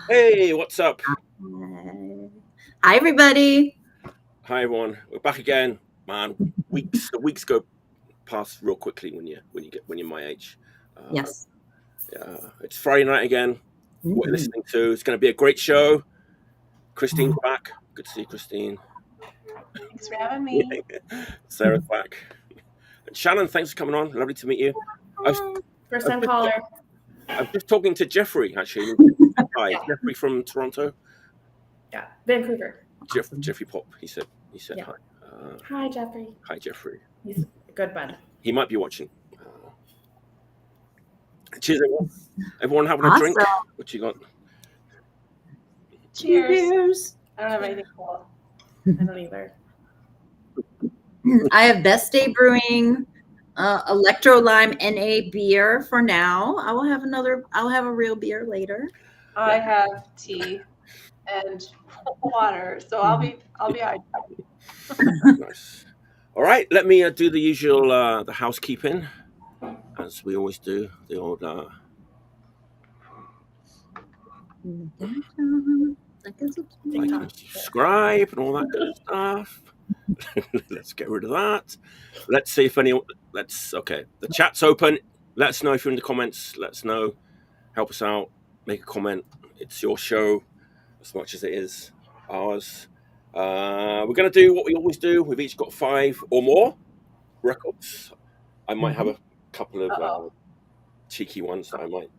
Hey, what's up? Hi, everybody. Hi, everyone. We're back again, man. The weeks go past real quickly when you're my age. Yes. Yeah, it's Friday night again. What you're listening to? It's going to be a great show. Christine's back. Good to see you, Christine. Thanks for having me. Sarah's back. And Shannon, thanks for coming on. Lovely to meet you. First time caller. I'm just talking to Jeffrey, actually. Hi, Yeah. Jeffrey from Toronto. Yeah, Vancouver. Jeffrey Pop. He said Yeah. hi. Hi, Jeffrey. Hi, Jeffrey. He's a good bud. He might be watching. Cheers, everyone. Everyone having a drink? What you got? Cheers. I don't have anything cool. I don't either. I have Best Day Brewing Electro Lime NA beer for now. I'll have a real beer later. I have tea and water, so I'll be hydrated. Nice. All right, let me do the usual the housekeeping, as we always do. The old like and subscribe and all that good stuff. Let's get rid of that. Let's see if anyone. Okay. The chat's open. Let us know if you're in the comments. Let us know. Help us out. Make a comment. It's your show as much as it is ours. We're going to do what we always do. We've each got 5 or more records. I might have a couple of cheeky ones that I might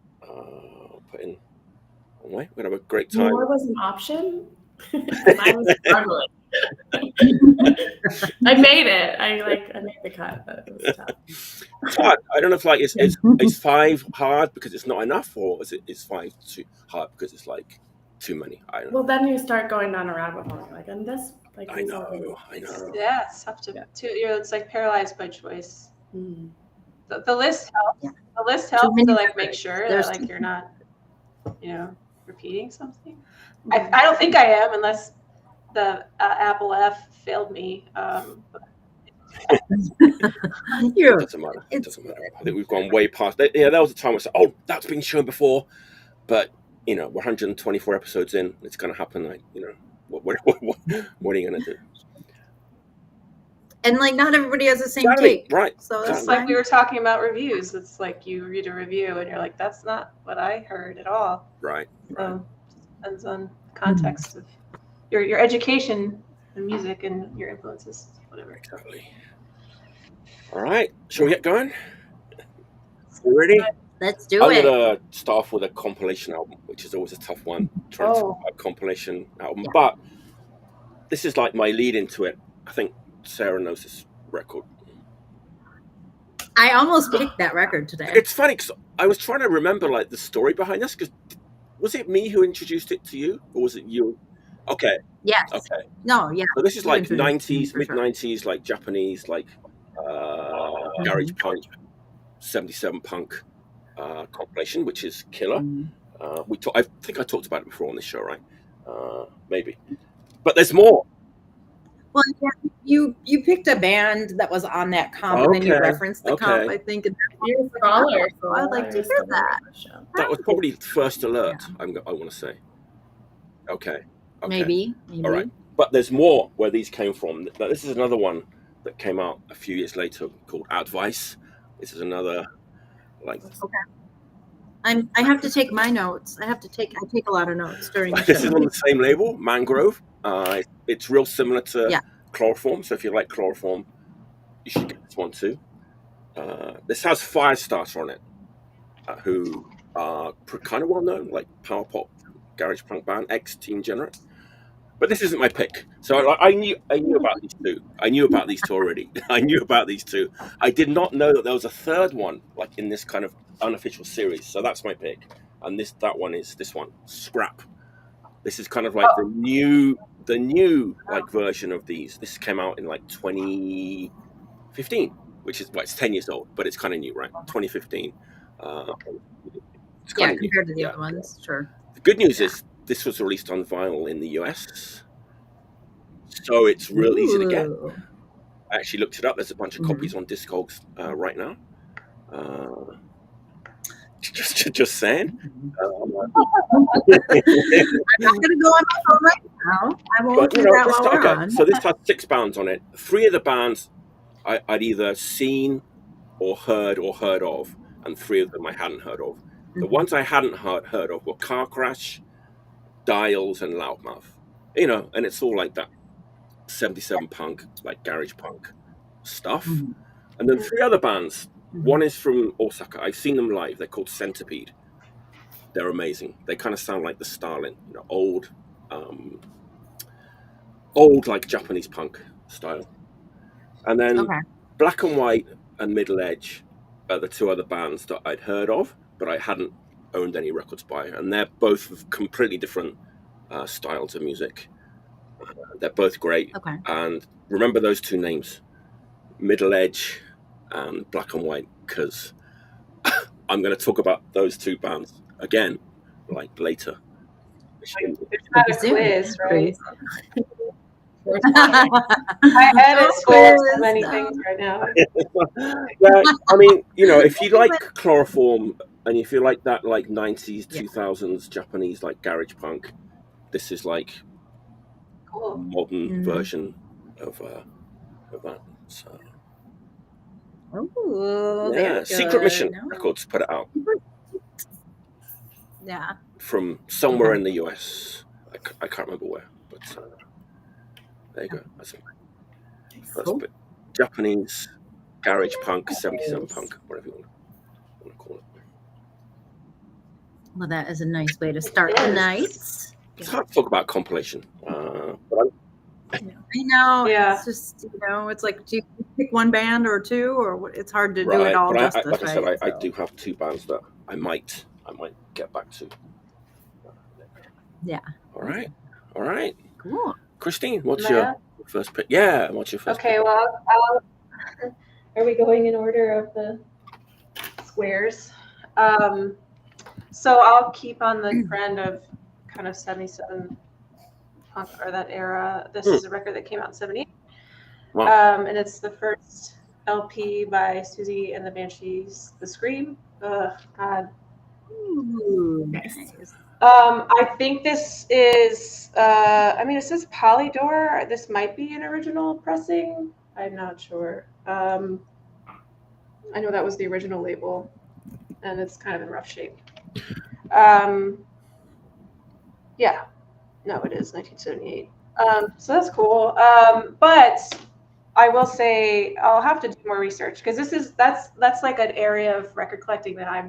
put in. Anyway, we're going to have a great time. More was an option. I was struggling. I made it. I made the cut, but it was tough. It's hard. I don't know if is 5 hard because it's not enough, or is 5 too hard because it's too many? I don't know. Well, then you start going down a rabbit hole. And this, I know. Yeah, it's tough to. It's like paralyzed by choice. Mm. The list helps. Yeah. The list helps to make sure that you're not, repeating something. I don't think I am unless the Apple F failed me. It doesn't matter. It doesn't matter. I think we've gone way past that. Yeah, there was a time I said, "Oh, that's been shown before," but we're 124 episodes in. It's going to happen. What are you going to do? And not everybody has the same take, right? So it's like we were talking about reviews. It's like you read a review and you're like, "That's not what I heard at all." Right. So depends on context of your education and music and your influences, whatever. Exactly. All right, shall we get going? You ready? Let's do it. I'm gonna start off with a compilation album, which is always a tough one. Trying to talk about a compilation album, but this is my lead into it. I think Sarah knows this record. I almost picked that record today. It's funny because I was trying to remember the story behind this. Because was it me who introduced it to you, or was it you? Okay. Yes. Okay. No. Yeah. So this is 90s, mid 90s, Japanese, garage punk, 77 punk compilation, which is killer. I think I talked about it before on this show, right? Maybe, but there's more. Well, you picked a band that was on that comp, and then you referenced the comp. I think you're a scholar. I'd like to hear that. That was probably First Alert. I want to say. Okay. Maybe. All right, but there's more where these came from. This is another one that came out a few years later called Advice. This is another Okay. I have to take my notes. I take a lot of notes during the show. This is on the same label, Mangrove. It's real similar to Chloroform. So if you like Chloroform, you should get this one too. This has Firestarter on it, who are kind of well known, power pop, garage punk band, ex-Teen Generate. But this isn't my pick. So I knew about these two. I knew about these two already. I knew about these two. I did not know that there was a third one, in this kind of unofficial series. So that's my pick. And that one is this one, Scrap. This is kind of the new version of these. This came out in 2015, which is it's 10 years old, but it's kind of new, right? 2015. It's compared to the other ones, sure. The good news is this was released on vinyl in the US, so it's real easy to get. I actually looked it up. There's a bunch of copies on Discogs right now. Just saying. I'm not going to go on my phone right now. I won't do that while we're on. So this had 6 bands on it. 3 of the bands I'd either seen or heard of, and 3 of them I hadn't heard of. The ones I hadn't heard of were Car Crash, Dials, and Loudmouth. And it's all like that 77 punk, like garage punk stuff. And then 3 other bands. One is from Osaka. I've seen them live. They're called Centipede. They're amazing. They kind of sound like the Stalin, old like Japanese punk style. And then Black and White and Middle Edge are the 2 other bands that I'd heard of, but I hadn't owned any records by. And they're both of completely different styles of music. They're both great. And remember those 2 names, Middle Edge and Black and White, because I'm going to talk about those 2 bands again, like later. There's not a quiz, right? My head is full of so many things right now. Yeah, I mean, if you like Chloroform and if you like that like 90s, 2000s Japanese like garage punk, this is like a modern version of that. So Secret Mission Records put it out. Yeah. From somewhere in the US. I can't remember where, but there you go. That's it. First bit. Japanese garage punk, 77 punk, whatever you want to call it. Well, that is a nice way to start the night. It's hard to talk about compilation. But I know. Yeah. It's just, it's like, do you pick one band or 2, or it's hard to do it all justice, like I said, I do have 2 bands that I might get back to. Yeah. All right. Cool. Christine, what's your first pick? Yeah, what's your first pick? Okay, well, are we going in order of the squares? So I'll keep on the trend of kind of 77 punk or that era. This is a record that came out in 78. Wow. And it's the first LP by Siouxsie and the Banshees, The Scream. God. Ooh, nice. I think this is, it says Polydor. This might be an original pressing. I'm not sure. I know that was the original label, and it's kind of in rough shape. Yeah. No, it is 1978. So that's cool. But I will say I'll have to do more research because that's like an area of record collecting that I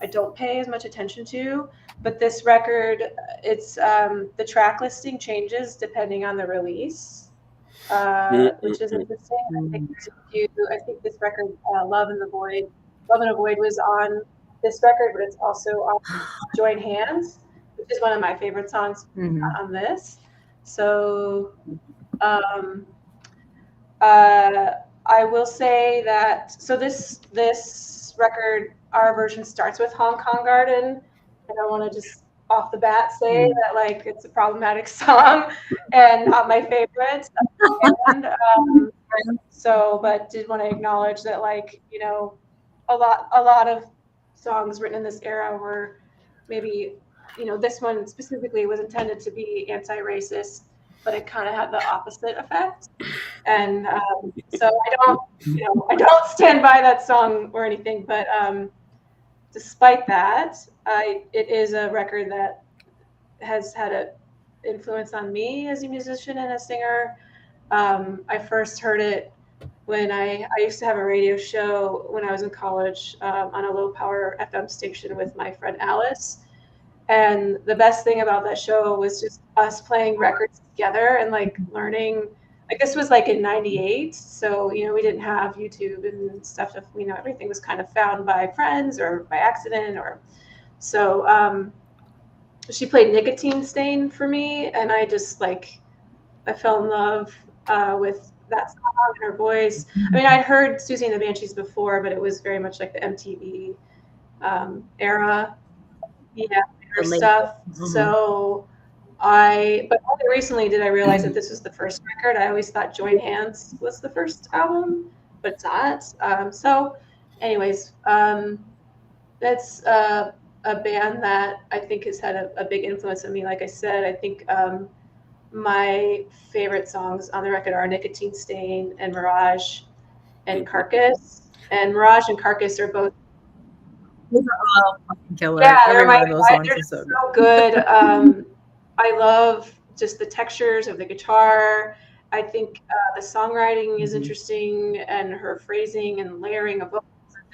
don't pay as much attention to. But this record, it's the track listing changes depending on the release, which is interesting. I think this record, Love in a Void was on this record, but it's also on Join Hands, which is one of my favorite songs on this. So I will say that, so this record, our version starts with Hong Kong Garden. And I want to just off the bat say that like it's a problematic song and not my favorite. But did want to acknowledge that like, a lot of songs written in this era were maybe, this one specifically was intended to be anti-racist, but it kind of had the opposite effect. And so I don't stand by that song or anything, but despite that, it is a record that has had an influence on me as a musician and a singer. I first heard it when I used to have a radio show when I was in college on a low power FM station with my friend Alice. And the best thing about that show was just us playing records together and like learning. Like this was like in '98, so we didn't have YouTube and stuff. Everything was kind of found by friends or by accident, or so. She played Nicotine Stain for me, and I just I fell in love with that song and her voice. I mean, I'd heard Siouxsie and the Banshees before, but it was very much like the MTV era, her stuff. So. But only recently did I realize that this was the first record. I always thought Join Hands was the first album, but it's not. So anyways, that's a band that I think has had a big influence on me. Like I said, I think my favorite songs on the record are Nicotine Stain and Mirage and Carcass. And Mirage and Carcass are both. Those are all fucking killer. Yeah, every one of those songs is so good. I love just the textures of the guitar. I think the songwriting is interesting, and her phrasing and layering of vocals, and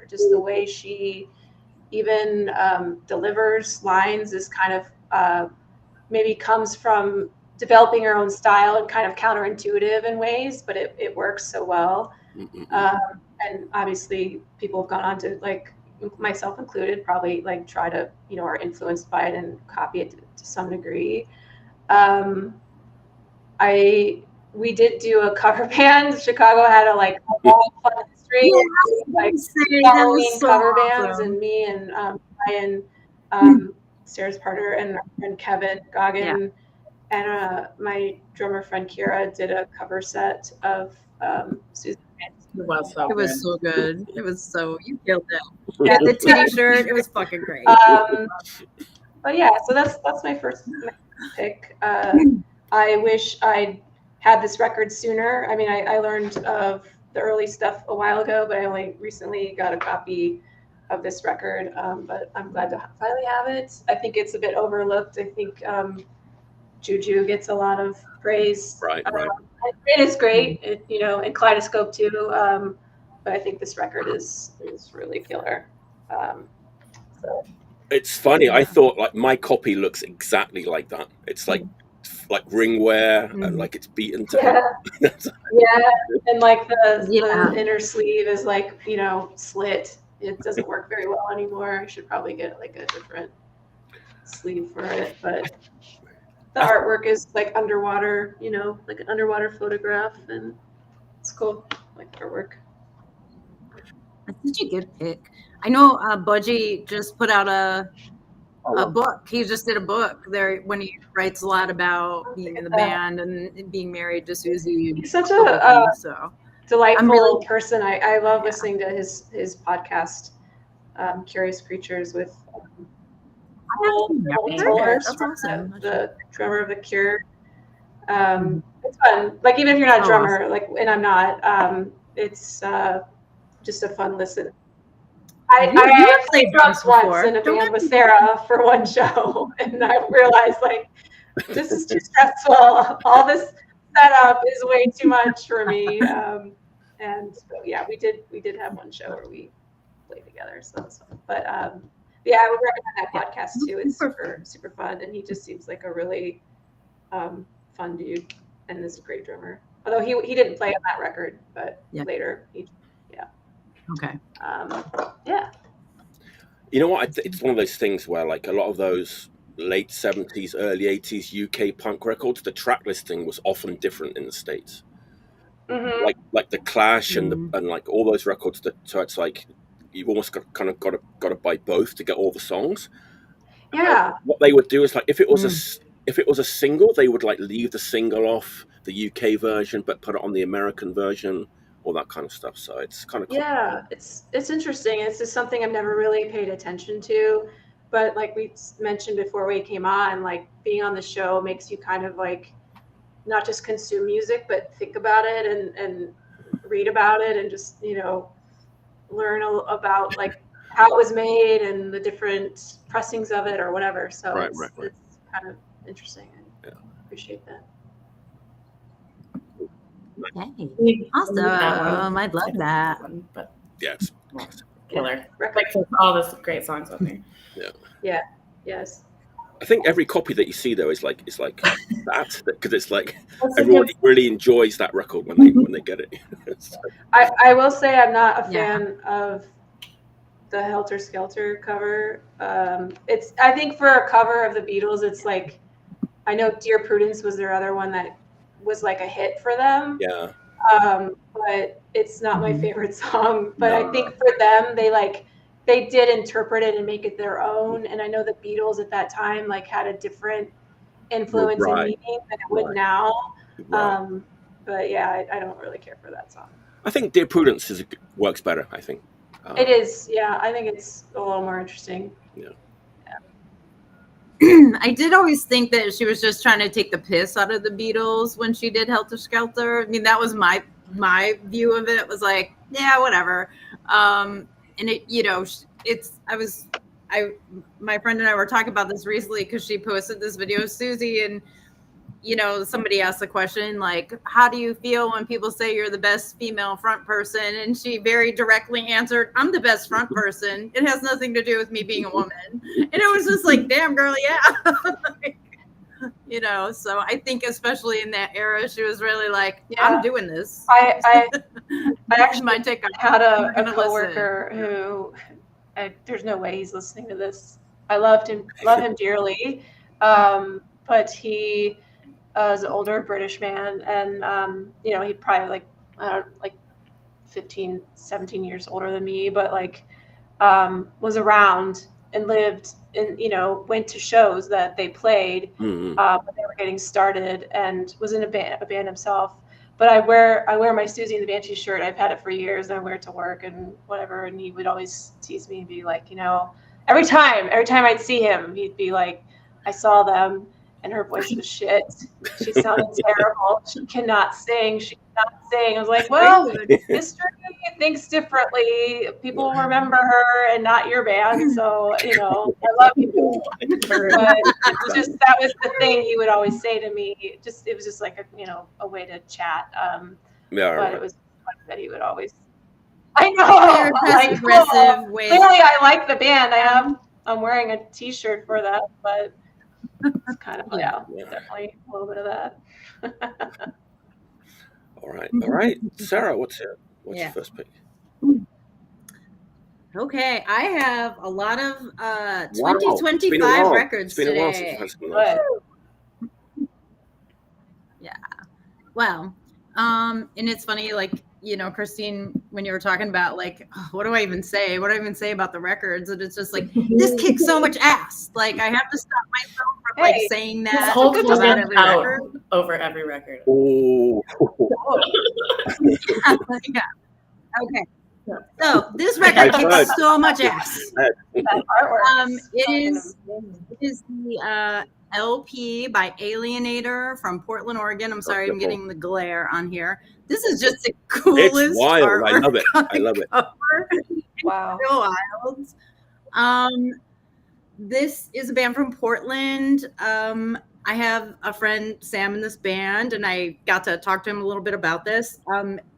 just the way she even delivers lines is kind of maybe comes from developing her own style and kind of counterintuitive in ways, but it works so well. And obviously people have gone on to, like, myself included, probably like try to, are influenced by it and copy it to some degree. We did do a cover band. Chicago had a long fun history, Halloween cover bands, and me and Ryan, Sarah's partner, and our friend Kevin Goggin, and my drummer friend Kira did a cover set of Susan. It was so good. It was so, you killed it. Yeah, the titty shirt, it was fucking great. But yeah, so that's my first pick. I wish I'd had this record sooner. I mean, I learned of the early stuff a while ago, but I only recently got a copy of this record. But I'm glad to finally have it. I think it's a bit overlooked. I think Juju gets a lot of praise. Right. It is great, and Kaleidoscope too. But I think this record is really killer. So it's funny. I thought my copy looks exactly like that. It's like ringwear and it's beaten to and the inner sleeve is slit. It doesn't work very well anymore. I should probably get a different sleeve for it, but the artwork is underwater, like an underwater photograph, and it's cool, artwork. That's such a good pick. I know Budgie just put out a book. He just did a book there when he writes a lot about being in the band and being married to Siouxsie. He's such a delightful person. I love listening to his podcast, Curious Creatures, with That's awesome. The drummer of The Cure. It's fun. Even if you're not a drummer, and I'm not, it's just a fun listen. I played drums once in a band with Sarah for one show, and I realized this is too stressful. All this setup is way too much for me. And so, yeah, we did have one show where we played together. So that's fun. But I would recommend that podcast too. It's super fun, and he just seems like a really fun dude, and is a great drummer. Although he didn't play on that record, but later he. Okay. You know what? It's one of those things where a lot of those late 70s, early 80s UK punk records, the track listing was often different in the States. Like the Clash and all those records. So it's you've almost got to buy both to get all the songs. Yeah. What they would do is if it was a single, they would leave the single off the UK version but put it on the American version. All that kind of stuff. So it's kind of cool. Yeah, it's interesting. It's just something I've never really paid attention to, but like we mentioned before we came on, being on the show makes you kind of not just consume music, but think about it and read about it and just learn about how it was made and the different pressings of it or whatever. So it's kind of interesting. I appreciate that. Hey, awesome! I'd love that. But yes, killer. All this great songs on there. Yeah. Yes. I think every copy that you see though is that because it's everyone really enjoys that record when they get it. I will say I'm not a fan of the Helter Skelter cover. I think for a cover of the Beatles, it's I know Dear Prudence was their other one that was a hit for them. Yeah. But it's not my favorite song. But I think for them, they did interpret it and make it their own. And I know the Beatles at that time had a different influence and meaning than it would now. But yeah, I don't really care for that song. I think Dear Prudence works better. I think. It is, yeah. I think it's a little more interesting. Yeah. I did always think that she was just trying to take the piss out of the Beatles when she did Helter Skelter. I mean, that was my view of it. It was like, yeah, whatever. And it, my friend and I were talking about this recently because she posted this video of Siouxsie, and somebody asked the question, like, how do you feel when people say you're the best female front person? And she very directly answered, I'm the best front person. It has nothing to do with me being a woman. And it was just like, damn, girl, yeah. So I think especially in that era, she was really like, I'm doing this. I actually might take had a coworker who, there's no way he's listening to this. I love him dearly. But he is an older British man, and he probably like 15, 17 years older than me, but was around and lived and went to shows that they played when they were getting started, and was in a band himself. But I wear my Siouxsie and the Banshees shirt. I've had it for years, and I wear it to work and whatever. And he would always tease me and be like, every time I'd see him, he'd be like, I saw them, and her voice was shit. She sounded terrible. She cannot sing. I was like, well, history thinks differently. People remember her and not your band. So, I love you. But that was the thing he would always say to me. It was just like a way to chat. But it was funny that he would always. I know. Aggressive way. Clearly, I like the band. I'm wearing a T-shirt for that, but it's kind of definitely a little bit of that. All right. Sarah, what's your first pick? Okay, I have a lot of 2025 records today. It's been a while since I've had some. Yeah. Well, and it's funny, Christine, when you were talking about what do I even say? What do I even say about the records? And it's just like, this kicks so much ass. Like, I have to stop myself from saying that. This whole about every record. Over every record. Oh. Yeah. Okay. So this record kicks so much ass. It is the LP by Alienator from Portland, Oregon. I'm sorry, I'm getting the glare on here. This is just the coolest. It's wild. I love it. Wow. Wild. This is a band from Portland. I have a friend, Sam, in this band, and I got to talk to him a little bit about this.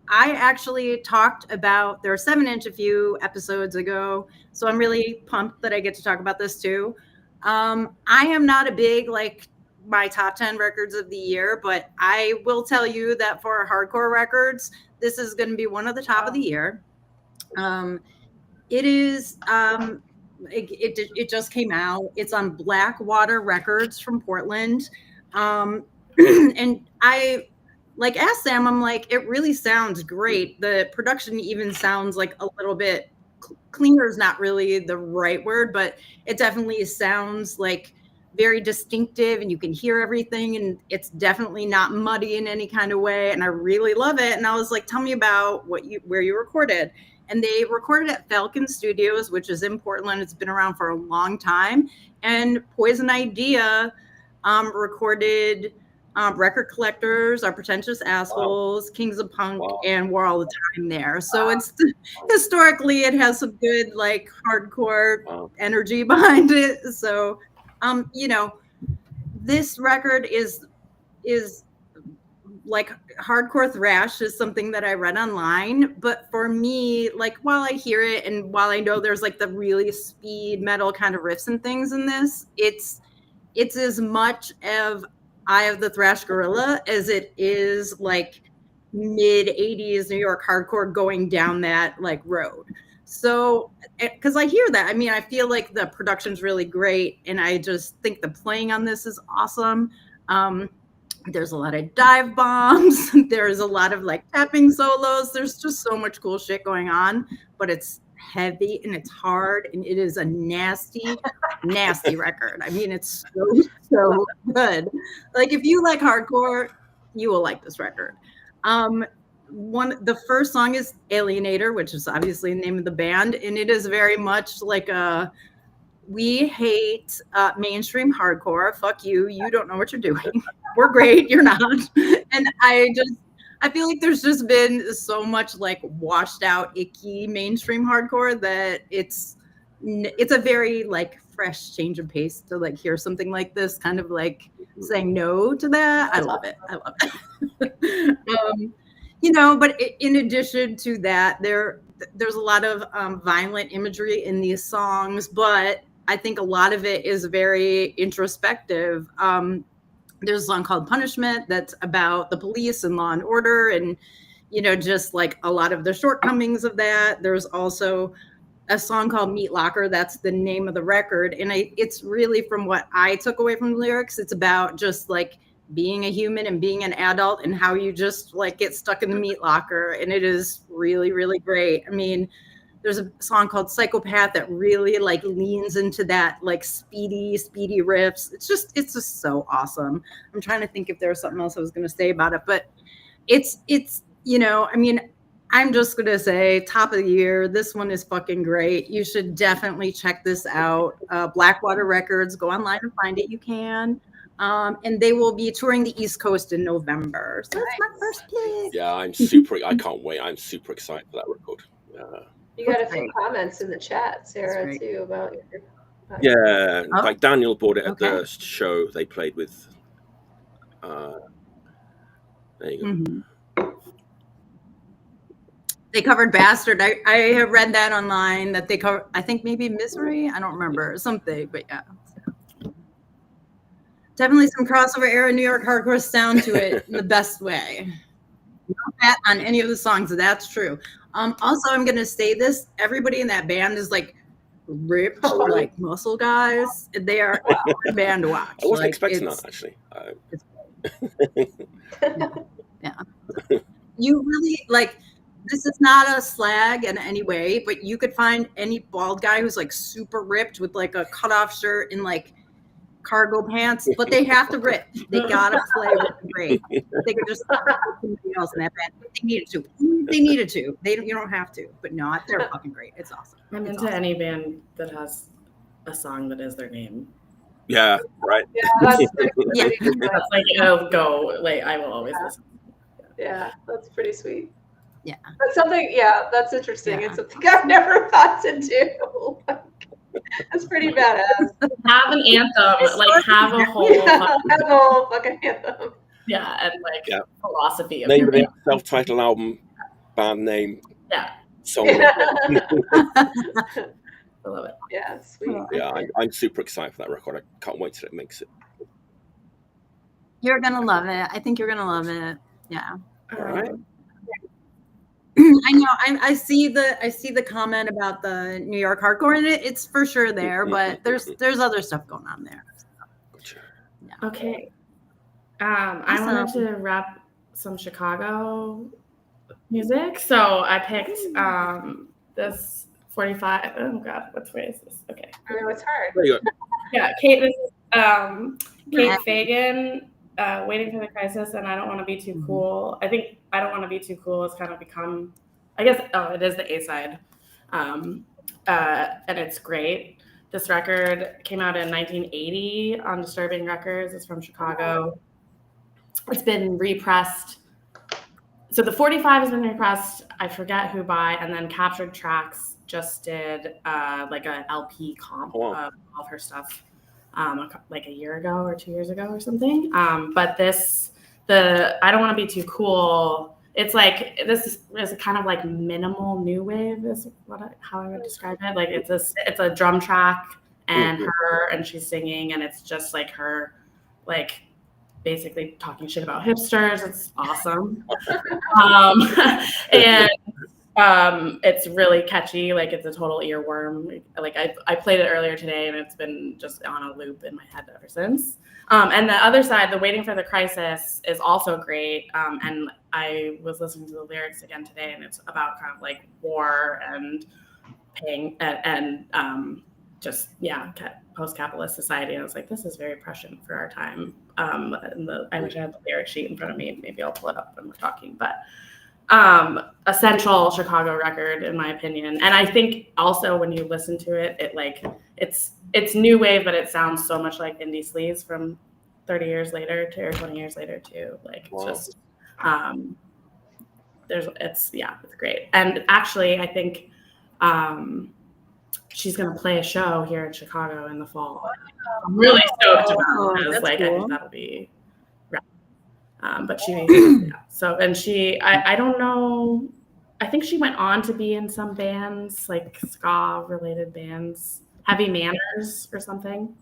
I actually talked about their 7-inch a few episodes ago, so I'm really pumped that I get to talk about this too. I am not a big my top 10 records of the year, but I will tell you that for hardcore records, this is going to be one of the top of the year. It is. It just came out. It's on Blackwater Records from Portland, and I asked Sam. I'm like, it really sounds great. The production even sounds like a little bit cleaner is not really the right word, but it definitely sounds very distinctive, and you can hear everything, and it's definitely not muddy in any kind of way. And I really love it. And I was like, tell me about where you recorded. And they recorded at Falcon Studios, which is in Portland. It's been around for a long time. And Poison Idea recorded Record Collectors, Our Pretentious Assholes, Kings of Punk, and War All the Time there. So it's historically, it has some good hardcore energy behind it. So, this record is hardcore thrash is something that I read online, but for me, while I hear it and while I know there's the really speed metal kind of riffs and things in this, it's as much of Eye of the Thrash Gorilla as it is mid 80s New York hardcore going down that road. So, because I hear that, I mean, I feel like the production's really great, and I just think the playing on this is awesome. There's a lot of dive bombs. There's a lot of tapping solos. There's just so much cool shit going on, but it's heavy and it's hard, and it is a nasty, nasty record. I mean, it's so good. If you like hardcore, you will like this record. the first song is Alienator, which is obviously the name of the band, and it is very much like we hate mainstream hardcore. Fuck you. You don't know what you're doing. We're great. You're not. And I feel like there's just been so much like washed out, icky mainstream hardcore that it's a very like fresh change of pace to like hear something like this, kind of like saying no to that. I love it. You know, but in addition to that, there's a lot of violent imagery in these songs, but I think a lot of it is very introspective. There's a song called Punishment that's about the police and law and order, and you know, just like a lot of the shortcomings of that. There's also a song called Meat Locker. That's the name of the record. And it's really, from what I took away from the lyrics, it's about just like being a human and being an adult and how you just like get stuck in the meat locker. And it is really, really great. I mean, there's a song called Psychopath that really like leans into that like speedy riffs. It's just so awesome. I'm trying to think if there was something else I was going to say about it, but it's, you know, I mean, I'm just going to say top of the year. This one is fucking great. You should definitely check this out. Blackwater Records, go online and find it. You can. And they will be touring the East Coast in November. So that's my first pick. Yeah, I can't wait. I'm super excited for that record. You got a few comments in the chat, Sarah, too, about your. Yeah, like Daniel bought it at the show they played with. There you go. Mm-hmm. They covered Bastard. I have read that online that they cover. I think maybe Misery. I don't remember something, but yeah. Definitely some crossover era New York hardcore sound to it in the best way. Not that on any of the songs, that's true. Also, I'm going to say this. Everybody in that band is like ripped, like muscle guys. They are a hard band to watch. I wasn't expecting that, actually. Yeah. You really, like, this is not a slag in any way, but you could find any bald guy who's like super ripped with like a cutoff shirt and like cargo pants, but they have to rip. They gotta play with the grade. They could just somebody else in that band if they needed to. You don't have to, but no, they're fucking great. It's awesome. I'm into any band that has a song that is their name. Yeah, right. Yeah, that's That's like I'll go. Like I will always listen. Yeah, that's pretty sweet. Yeah, that's something. Yeah, that's interesting. It's something I've never thought to do. That's pretty badass. Have an anthem, like have a whole fucking anthem. Yeah, and like philosophy. Of name of the self-titled album, band name. Yeah. Song. I love it. Yeah, sweet. Yeah, I'm super excited for that record. I can't wait till it makes it. You're gonna love it. I think you're gonna love it. Yeah. All right. I know. I see the comment about the New York hardcore in it. It's for sure there, but there's other stuff going on there. So, yeah. Okay. I wanted to rap some Chicago music, so I picked this 45. Oh God, which way is this? Okay. I know it's hard. There you go. Yeah, Kate. This is Kate Fagan. Waiting for the Crisis, and I Don't Want to Be Too Cool. I think I Don't Want to Be Too Cool has kind of become, I guess, it is the A-side. And it's great. This record came out in 1980 on Disturbing Records. It's from Chicago. It's been repressed. So the 45 has been repressed, I forget who by, and then Captured Tracks just did like an LP comp of all of her stuff. Like a year ago or 2 years ago or something. But the I Don't Want to Be Too Cool. It's like, this is kind of like minimal new wave is how I would describe it. Like it's a drum track and her, and she's singing, and it's just like her, like basically talking shit about hipsters. It's awesome. And it's really catchy. Like it's a total earworm. Like I played it earlier today, and it's been just on a loop in my head ever since. And the other side, the Waiting for the Crisis, is also great. And I was listening to the lyrics again today, and it's about kind of like war and paying and just post-capitalist society. And I was like, this is very prescient for our time. I wish I had the lyric sheet in front of me. Maybe I'll pull it up when we're talking, but. essential Chicago record in my opinion. And I think also when you listen to it, it's new wave, but it sounds so much like Indie Sleaze from 30 years later or 20 years later too. Like it's just it's great. And actually I think she's gonna play a show here in Chicago in the fall. I'm really stoked about it. Like cool. I think that'll be but she so and she I don't know, I think she went on to be in some bands, like ska related bands, Heavy Manners or something.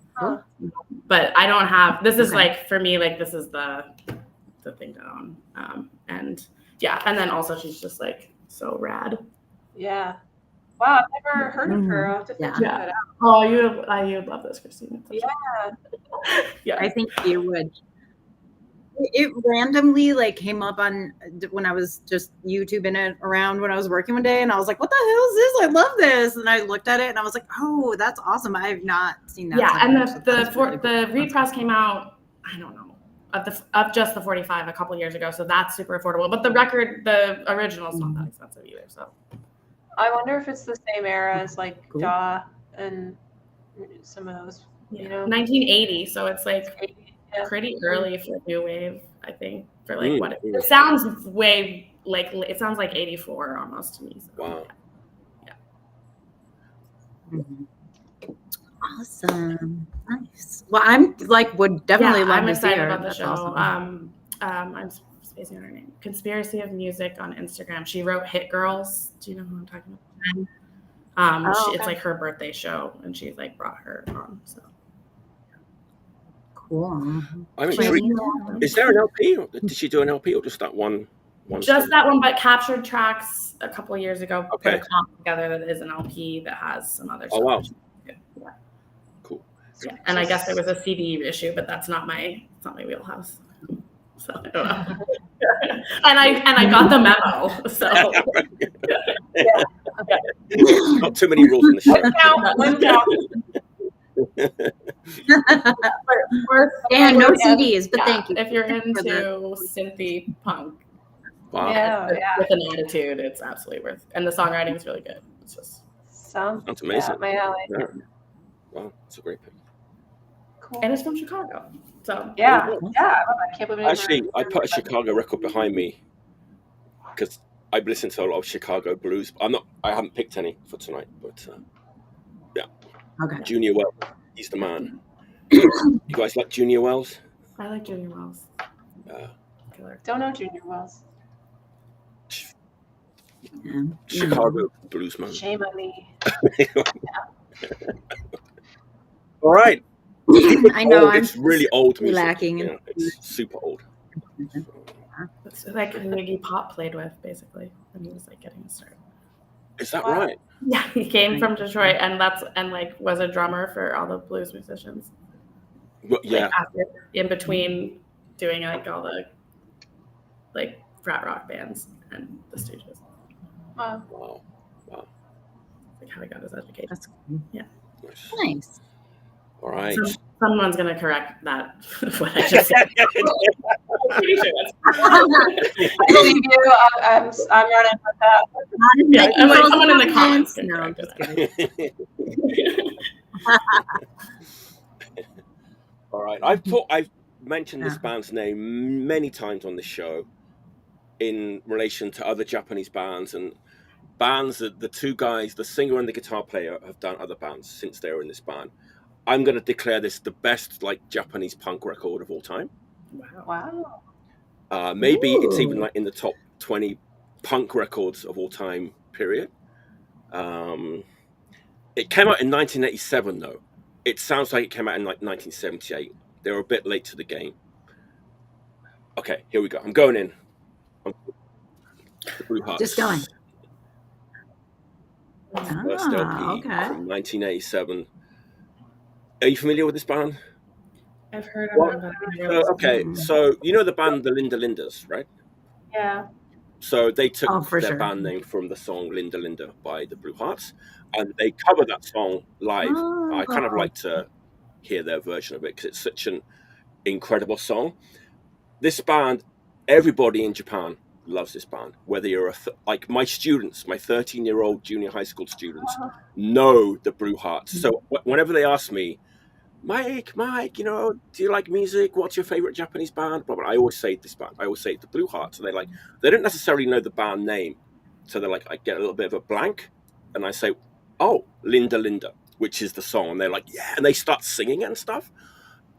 But I don't have, this is like for me, like this is the thing to own. And and then also she's just like so rad. Yeah. Wow, I've never heard of her. I'll have to check that out. Oh, you would love this, Christine. Yeah. I think you would. It randomly like came up on when I was just YouTubing it around when I was working one day, and I was like, "What the hell is this? I love this!" And I looked at it, and I was like, "Oh, that's awesome! I have not seen that." Yeah, and the repress came out, I don't know, of just the 45 a couple years ago, so that's super affordable. But the record, the original, is not that expensive either. So I wonder if it's the same era as like Daw and some of those. You know, 1980, so it's like. Pretty early for new wave, I think. For like what it sounds way like it sounds like 84 almost to me. So, wow. Yeah. Awesome. Nice. Well, I'm like would definitely love I'm to see excited her. about the That's show. Awesome. I'm spacing on her name. Conspiracy of Music on Instagram. She wrote Hit Girls. Do you know who I'm talking about? It's like her birthday show, and she like brought her on. So. Cool. I'm intrigued. Is there an LP? Did she do an LP or just that one? Just that one, but captured tracks a couple of years ago. Put a comp together that is an LP that has some other stuff. Oh wow. Yeah. Cool. Yeah. And I guess there was a CD issue, but it's not my wheelhouse. So I don't know. and I got the memo. So not too many rules in the show. One count. No CDs, but thank you. If you're into synth-punk, with an attitude, it's absolutely worth. And the songwriting is really good. It's just sounds amazing. My alley. Yeah. Wow, it's a great pick. Cool. And it's from Chicago, so I can't believe actually I put a Chicago record behind me because I've listened to a lot of Chicago blues. I haven't picked any for tonight, but Junior Wells, he's the man. You guys like Junior Wells? I like Junior Wells. Don't know Junior Wells. Chicago blues man. Shame on me. All right. I know it's really old music. Lacking. It's super old. It's like who Iggy Pop played with, basically, when he was like getting started. Is that right? Yeah, he came from Detroit, and was a drummer for all the blues musicians. Well, yeah. Like in between doing like all the like frat rock bands and the Stooges. Wow. Like how he got his education. That's cool. Yeah. Nice. All right. Someone's gonna correct that. What I just said. I believe you. I'm running with that. Yeah, I'm like someone in the comments. No, I'm just kidding. All right. I've mentioned this band's name many times on the show in relation to other Japanese bands and bands that the two guys, the singer and the guitar player, have done other bands since they were in this band. I'm going to declare this the best like Japanese punk record of all time. Wow. Maybe it's even like in the top 20 punk records of all time, period. It came out in 1987, though. It sounds like it came out in like 1978. They were a bit late to the game. Okay, here we go. I'm going in. Just going. First LP from 1987. Are you familiar with this band? I've heard of them. Okay, so you know the band the Linda Lindas, right? Yeah. So they took their band name from the song Linda Linda by the Blue Hearts, and they covered that song live. I kind of like to hear their version of it because it's such an incredible song. This band, everybody in Japan loves this band. Whether you're like my students, my 13-year-old junior high school students know the Blue Hearts. So whenever they ask me, Mike, you know, do you like music? What's your favorite Japanese band? But I always say this band. I always say the Blue Hearts. And they don't necessarily know the band name. So they're like, I get a little bit of a blank. And I say, oh, Linda Linda, which is the song. And they're like, yeah. And they start singing and stuff.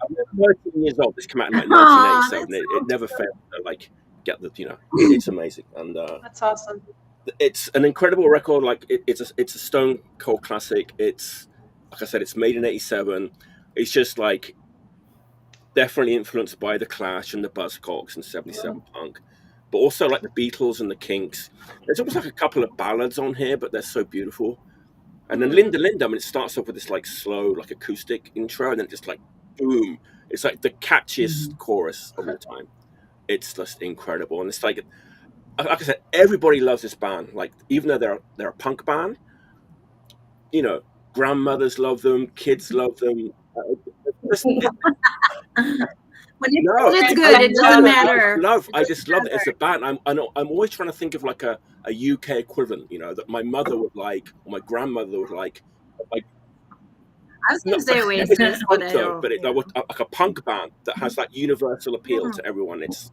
I'm 13 years old. This came out in like 1987. It never failed to like get the, you know, it's amazing. And that's awesome. It's an incredible record. Like it's a Stone Cold classic. It's, like I said, it's made in 87. It's just like definitely influenced by the Clash and the Buzzcocks and 77 punk, but also like the Beatles and the Kinks. There's almost like a couple of ballads on here, but they're so beautiful. And then Linda Linda, I mean, it starts off with this like slow, like acoustic intro, and then just like boom, it's like the catchiest chorus of all time. It's just incredible, and it's like I said, everybody loves this band. Like even though they're a punk band, you know, grandmothers love them, kids love them. When it's good, it doesn't matter. I just love it. It's a band. I'm always trying to think of like a UK equivalent, you know, that my mother would like, or my grandmother would like. I was going to say Oasis, but it's like a punk band that has that universal appeal to everyone. It's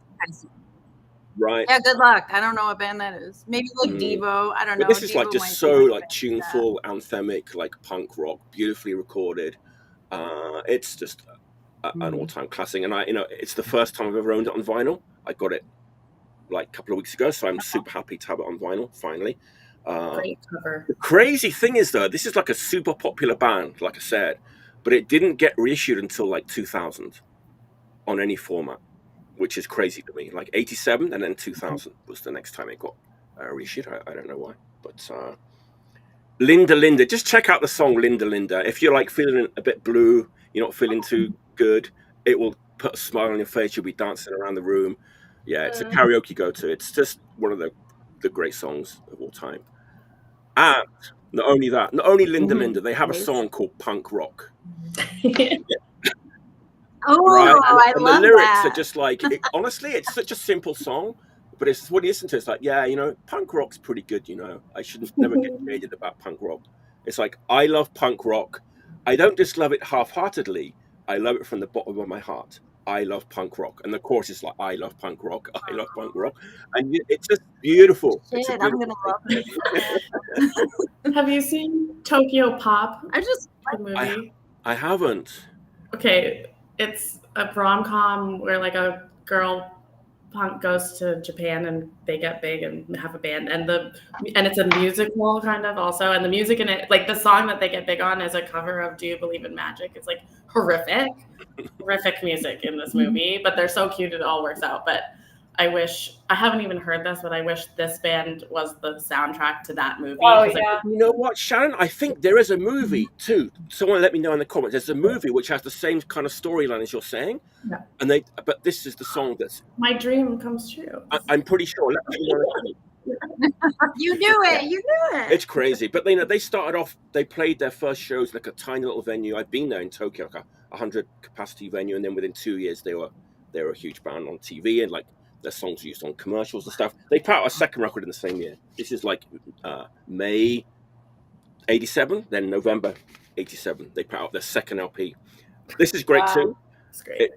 right. Yeah, good luck. I don't know what band that is. Maybe like Devo. I don't know. But this is Devo like just so like tuneful, anthemic, like punk rock, beautifully recorded. It's just an all-time classic, and it's the first time I've ever owned it on vinyl. I got it like a couple of weeks ago, so I'm super happy to have it on vinyl finally. Great cover. The crazy thing is, though, this is like a super popular band, like I said, but it didn't get reissued until like 2000 on any format, which is crazy to me. Like 87 and then 2000 was the next time it got reissued. I don't know why, but Linda Linda, just check out the song Linda Linda. If you're like feeling a bit blue, you're not feeling too good, it will put a smile on your face. You'll be dancing around the room. Yeah, it's a karaoke go-to. It's just one of the great songs of all time. And not only Linda Linda, they have a song called Punk Rock. Oh, right? I and love the lyrics that. are just like, honestly, it's such a simple song, but it's when you listen to it, it's like, yeah, you know, punk rock's pretty good, you know. I should never get jaded about punk rock. It's like, I love punk rock. I don't just love it half-heartedly. I love it from the bottom of my heart. I love punk rock. And the chorus is like, I love punk rock. I love punk rock. And it's just beautiful. Shit, I'm going to love it. Have you seen Tokyo Pop? I just the movie. I haven't. Okay, it's a rom-com where like a girl punk goes to Japan and they get big and have a band, and it's a musical kind of also, and the music in it, like the song that they get big on is a cover of Do You Believe in Magic. It's like horrific music in this movie, but they're so cute, it all works out. But I haven't even heard this, but I wish this band was the soundtrack to that movie. Oh, yeah. You know what, Shannon? I think there is a movie too. Someone let me know in the comments. There's a movie which has the same kind of storyline as you're saying. Yeah. But this is the song that's... My dream comes true. I'm pretty sure. You knew it. It's crazy. But they started off, they played their first shows in like a tiny little venue. I've been there in Tokyo, like a 100 capacity venue, and then within 2 years they were a huge band on TV, and like their songs were used on commercials and stuff. They put out a second record in the same year. This is like May 87, then November 87. They put out their second LP. This is great too. It's great. It's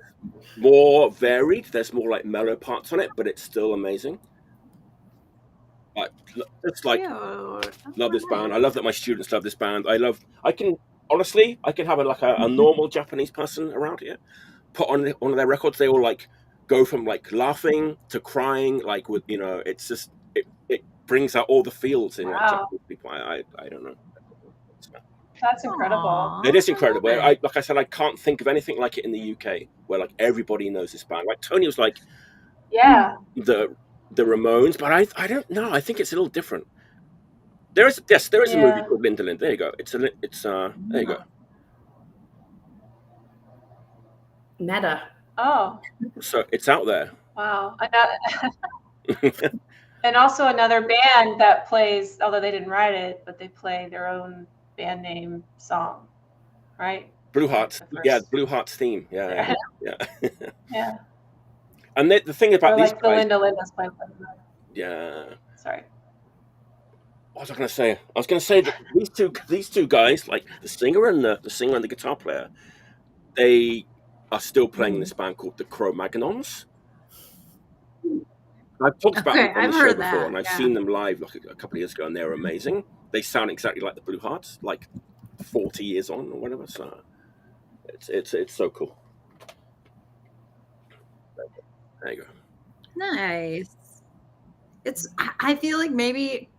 more varied. There's more like mellow parts on it, but it's still amazing. It's like, love this band. I love that my students love this band. I can have a normal Japanese person around here put on one of their records. They all like go from like laughing to crying, like with, you know, it's just, it brings out all the feels in like Japanese people. I don't know. That's incredible. Aww. It is incredible. Like I said, I can't think of anything like it in the UK where like everybody knows this band. Like Tony was like, the Ramones, but I don't know. I think it's a little different. There is a movie called Linda Linda. There you go. There you go. Meta. Oh. So it's out there. Wow. And also another band that plays, although they didn't write it, but they play their own band name song, right? Blue Hearts. Yeah, Blue Hearts theme. Yeah. Yeah. And the thing about these like guys, the Linda Linda's playing. Yeah. Sorry. What was I going to say? I was going to say that these two guys, like the singer and the guitar player, they are still playing in this band called the Cro-Magnons. I've talked about them on the show before, and I've seen them live like a couple of years ago, and they're amazing. They sound exactly like the Blue Hearts, like 40 years on or whatever. So it's so cool. There you go. Nice. I feel like maybe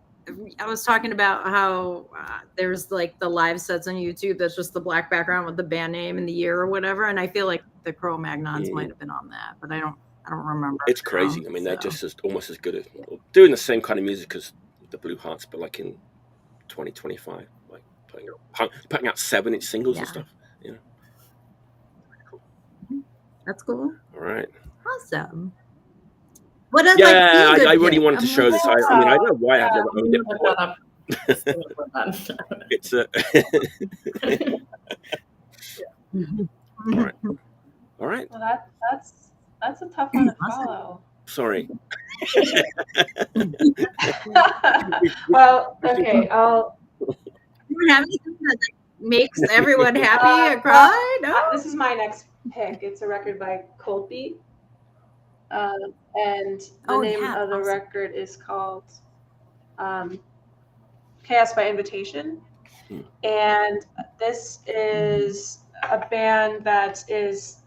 I was talking about how there's like the live sets on YouTube that's just the black background with the band name and the year or whatever, and I feel like the Cro-Magnons might have been on that, but I don't remember. It's crazy. I mean, they're just almost as good at doing the same kind of music as the Blue Hearts, but like in 2025, like putting out 7-inch singles and stuff. You know, cool. That's cool. All right. Awesome. What does I really wanted to show this. I mean, I don't know why I've never owned it. It's all right. Well, that's a tough one to follow. Sorry. Well, okay. You have anything that makes everyone happy and cry? No. This is my next pick. It's a record by Colby. And the name of the record is called Chaos by Invitation. And this is a band that is,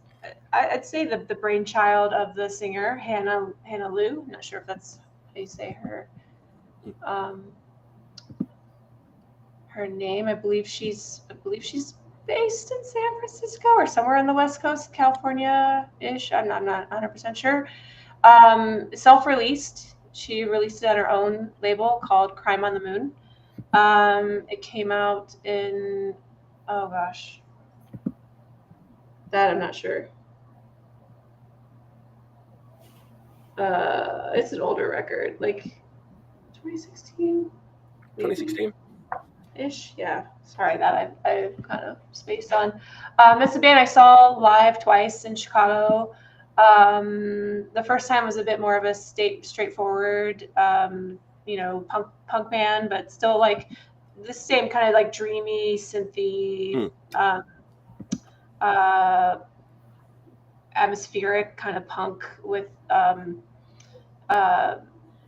I'd say, the brainchild of the singer Hannah Lou. I'm not sure if that's how you say her her name. I believe she's based in San Francisco or somewhere on the West Coast, California-ish. I'm not 100% sure. Self-released. She released it on her own label called Crime on the Moon. It came out in, oh gosh, that I'm not sure. It's an older record, like 2016. 2016. Ish, yeah. Sorry, that I kind of spaced on. It's a band I saw live twice in Chicago. The first time was a bit more of a straightforward, punk band, but still like the same kind of like dreamy, synthy, atmospheric kind of punk with.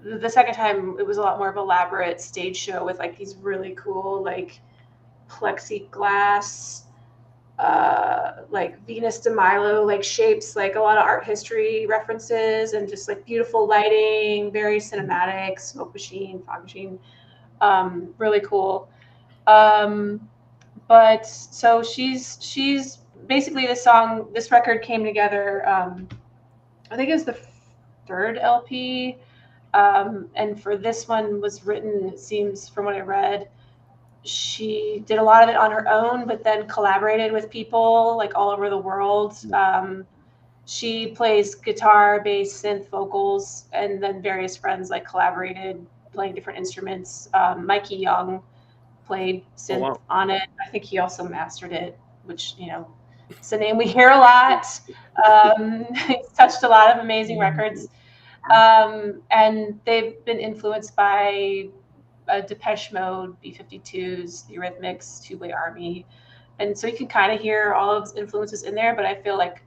The second time it was a lot more of an elaborate stage show with like these really cool like plexiglass like Venus de Milo like shapes, like a lot of art history references and just like beautiful lighting, very cinematic, smoke machine, fog machine, really cool. But so she's basically this record came together, I think it was the third LP. And for this one was written, it seems from what I read, she did a lot of it on her own, but then collaborated with people like all over the world. She plays guitar, bass, synth, vocals, and then various friends like collaborated playing different instruments. Mikey Young played synth on it. I think he also mastered it, which, it's a name we hear a lot. He's touched a lot of amazing records. And they've been influenced by Depeche Mode, B-52s, the Eurythmics, Two-Way Army, and so you can kind of hear all of those influences in there. But I feel like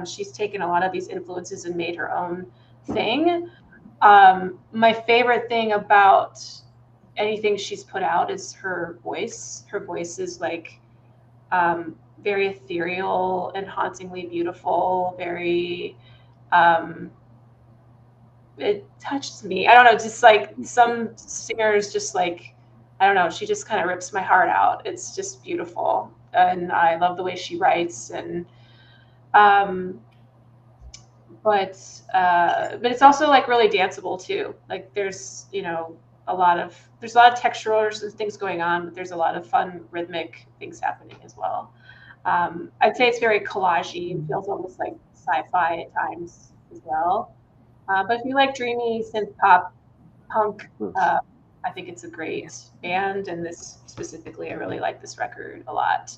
she's taken a lot of these influences and made her own thing. My favorite thing about anything she's put out is her voice. Her voice is like very ethereal and hauntingly beautiful. Very it touches me. I don't know, just like some singers just like, I don't know, she just kind of rips my heart out. It's just beautiful. And I love the way she writes. And but it's also like really danceable too. Like there's, a lot of textural things going on, but there's a lot of fun rhythmic things happening as well. I'd say it's very collagey. It feels almost like sci-fi at times as well. But if you like dreamy synth pop punk, I think it's a great band. And this specifically, I really like this record a lot.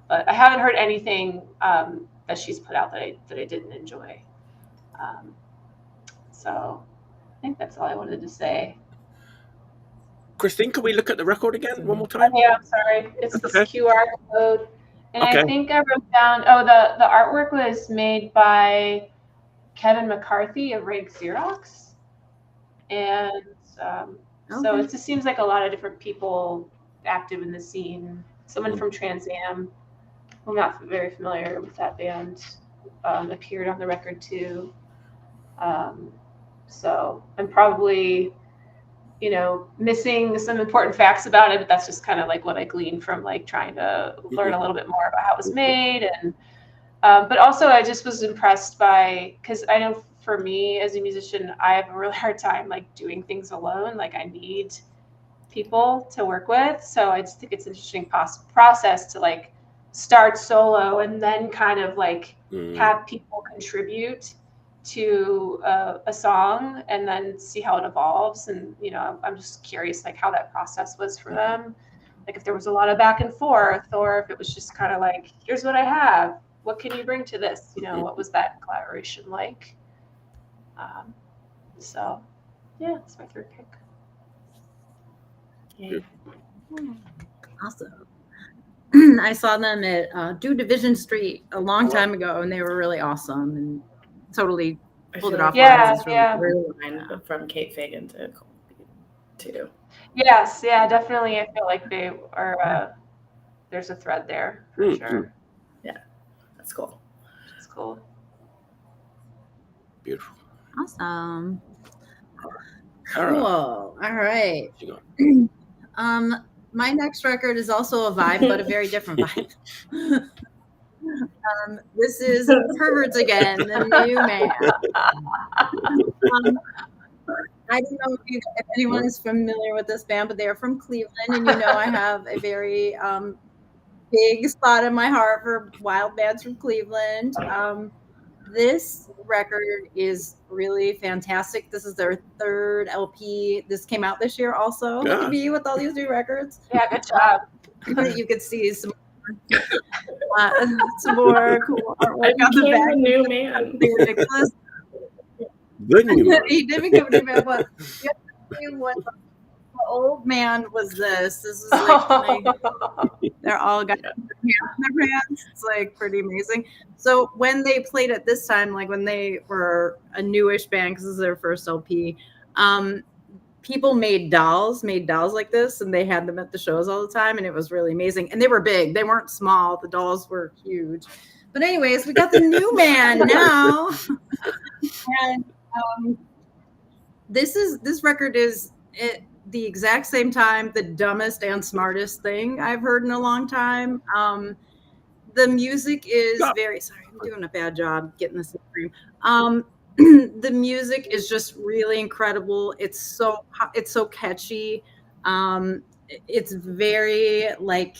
But I haven't heard anything that she's put out that I didn't enjoy. So think that's all I wanted to say. Christine, can we look at the record again one more time? Yeah, I'm sorry. It's this okay. QR code. And okay. I think I wrote down, the artwork was made by Kevin McCarthy of Reg Xerox. And so it just seems like a lot of different people active in the scene. Someone from Trans Am, I'm not very familiar with that band, appeared on the record too. So I'm probably, missing some important facts about it, but that's just kind of like what I gleaned from like trying to learn a little bit more about how it was made. And but also I just was impressed by, because I know for me as a musician, I have a really hard time like doing things alone. Like I need people to work with. So I just think it's an interesting process to like start solo and then kind of like have people contribute to a song and then see how it evolves. And, I'm just curious like how that process was for them. Like if there was a lot of back and forth, or if it was just kind of like, here's what I have. What can you bring to this? What was that collaboration like? So, yeah, that's my third pick. Yeah. Awesome. I saw them at Do Division Street a long time ago, and they were really awesome and totally pulled it off. Really from Kate Fagan to Colby too. Yes, yeah, definitely. I feel like they are. There's a thread there for sure. Yeah, that's cool. It's cool. Beautiful. Awesome. Cool. All right. My next record is also a vibe, but a very different vibe. This is Perverts again, the new man. I don't know if anyone is familiar with this band, but they're from Cleveland, and I have a very big spot in my heart for wild bands from Cleveland. This record is really fantastic. This is their third LP. This came out this year also. Look at me with all these new records. Yeah, good job. You could see some more cool artwork on the back. The new man. Ridiculous. The new man. He did become a new man, but what the old man was this. This is like they're all got hands in their hands. It's like pretty amazing. So when they played it this time, like when they were a newish band, because this is their first LP, people made dolls like this, and they had them at the shows all the time, and it was really amazing. And they were big. They weren't small. The dolls were huge. But anyways, we got the new man now. And this record is the exact same time, the dumbest and smartest thing I've heard in a long time. The music is very, sorry, I'm doing a bad job getting this in frame. The music is just really incredible. It's so catchy. It's very like,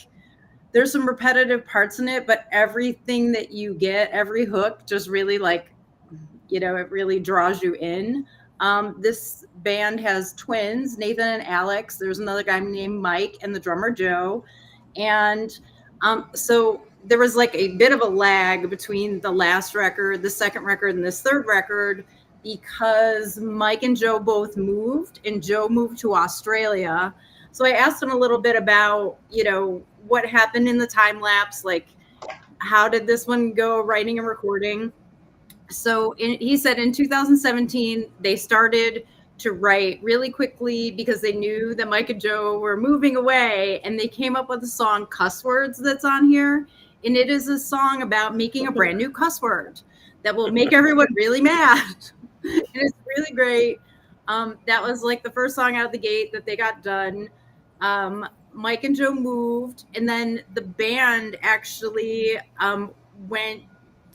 there's some repetitive parts in it, but everything that you get, every hook just really like, it really draws you in. This band has twins, Nathan and Alex. There's another guy named Mike and the drummer Joe. And so there was like a bit of a lag between the last record, the second record, and this third record, because Mike and Joe both moved, and Joe moved to Australia. So I asked him a little bit about, what happened in the time lapse, like how did this one go, writing and recording. So he said in 2017, they started to write really quickly because they knew that Mike and Joe were moving away, and they came up with a song, Cuss Words, that's on here. And it is a song about making a brand new cuss word that will make everyone really mad. And it's really great. That was like the first song out of the gate that they got done. Mike and Joe moved, and then the band actually went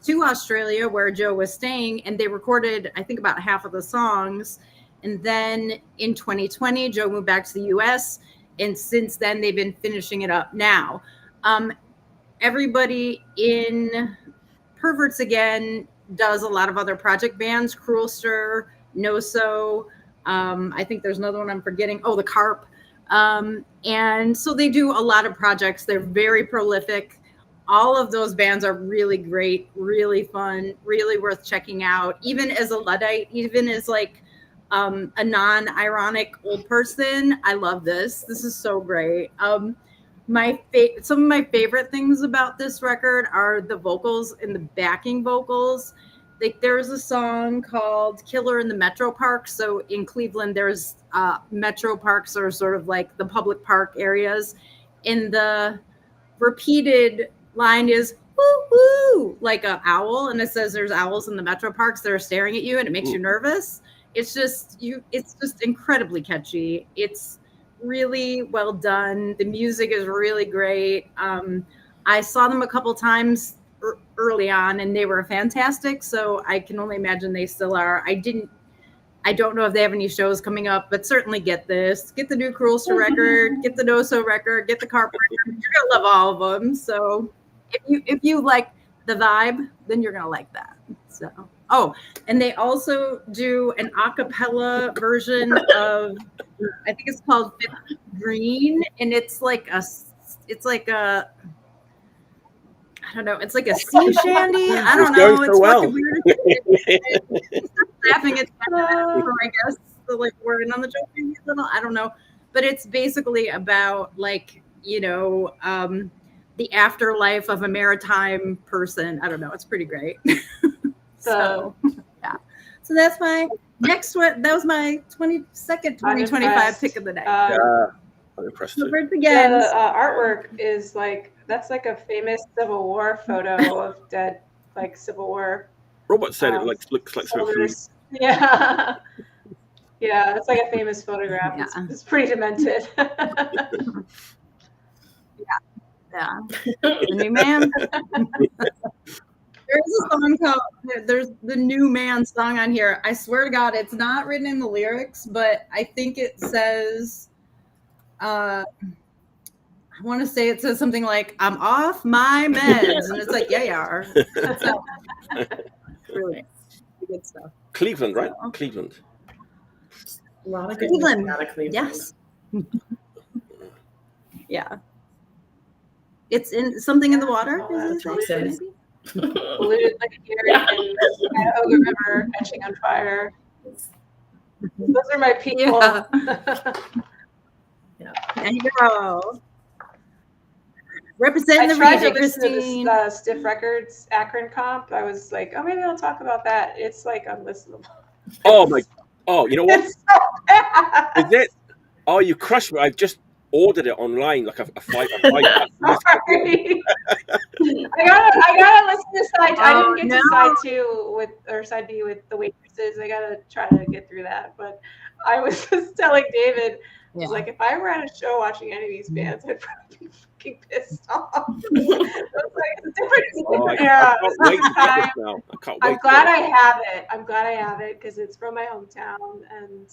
to Australia where Joe was staying, and they recorded, I think, about half of the songs. And then in 2020, Joe moved back to the US, and since then they've been finishing it up now. Everybody in Perverts again does a lot of other project bands, Cruel Stir, No So, I think there's another one I'm forgetting. Oh, the Carp. And so they do a lot of projects. They're very prolific. All of those bands are really great, really fun, really worth checking out. Even as a Luddite, even as like a non-ironic old person. I love this. This is so great. Some of my favorite things about this record are the vocals and the backing vocals. Like there's a song called Killer in the Metro Park. So in Cleveland, there's metro parks are sort of like the public park areas. And the repeated line is woo woo, like an owl. And it says there's owls in the metro parks that are staring at you and it makes you nervous. It's just incredibly catchy. It's really well done. The music is really great. I saw them a couple times early on and they were fantastic, so I can only imagine they still are. I don't know if they have any shows coming up, but certainly get the new Cruelster record, get the No So record, get the Carp record. You're gonna love all of them. So if you like the vibe, then you're gonna like that. So and they also do an a cappella version of, I think it's called Green, and it's like a I don't know. It's like a sea shanty. I don't know. It's fucking weird. Laughing at that, I guess. So like we're in on the joke a little. I don't know, but it's basically about like the afterlife of a maritime person. I don't know. It's pretty great. So yeah. So that's my next one. That was my 22nd 2025 pick of the day. I'm impressed. Again. Yeah, the artwork is like, that's like a famous Civil War photo of dead, like Civil War. Robert said it looks like soldiers. Yeah. Yeah, it's like a famous photograph. Yeah. It's pretty demented. Yeah. The New Man. There's a song called, there's the New Man song on here. I swear to God, it's not written in the lyrics, but I think it says, I want to say it says something like, I'm off my meds. And it's like, yeah, you are. So, really good stuff. Cleveland, right? Cleveland. A lot of Cleveland. Out of Cleveland. Yes. Yeah. It's in something in the water. Polluted like a deer in the Cuyahoga River, catching on fire. Those are my people. Yeah. There you go. Representing the region, to Christine. This Stiff Records Akron comp. I was like, oh, maybe I'll talk about that. It's like unlistenable. Oh, you know what? It's so bad. Is it? Oh, you crushed me. I've just ordered it online, like a fight. Sorry. I gotta listen to side. I didn't get to side 2 or side B with the waitresses. I gotta try to get through that. But I was just telling David, I was like, if I were at a show watching any of these bands, I'd probably be fucking pissed off. I was like, it's different era. I'm glad I have it. I'm glad I have it because it's from my hometown, and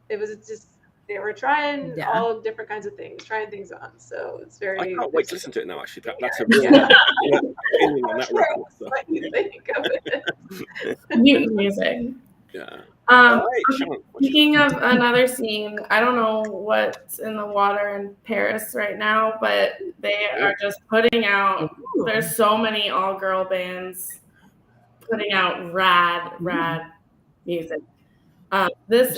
it was just. They were trying all different kinds of things, trying things on. So it's very. I can't wait to listen to it now. Actually, that's a real opinion on that record. So. What you think of it? New music. Yeah. Speaking of another scene, I don't know what's in the water in Paris right now, but they are just putting out. There's so many all-girl bands putting out rad music. This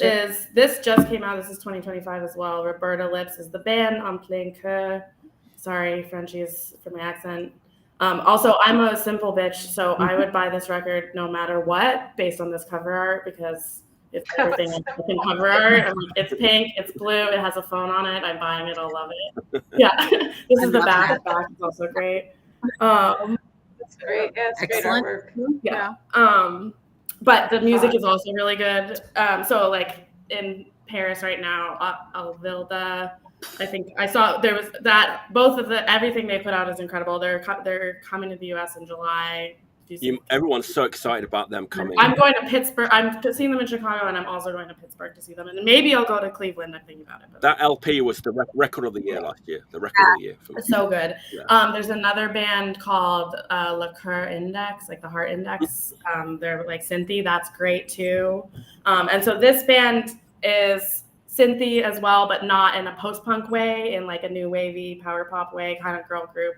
just came out. This is 2025 as well. Roberta Lips is the band. En plein cœur. Sorry, Frenchies for my accent. Also, I'm a simple bitch, so I would buy this record no matter what, based on this cover art, because it's everything in cover art. I'm like, it's pink, it's blue, it has a phone on it. I'm buying it. I'll love it. Yeah, this is the back. The back is also great. That's great. Yeah, it's excellent. Great artwork. Yeah. But the music is also really good. So like in Paris right now, Alvilda, I think I saw there was that both of everything they put out is incredible. They're coming to the US in July. Everyone's so excited about them coming. I'm going to Pittsburgh. I'm seeing them in Chicago, and I'm also going to Pittsburgh to see them. And maybe I'll go to Cleveland. I'm thinking about it. But that LP was the record of the year last year. The record of the year. It's so good. Yeah. There's another band called Le Coeur Index, like the Heart Index. They're like synthy. That's great too. And so this band is synthy as well, but not in a post-punk way, in like a new wavy power pop way, kind of girl group.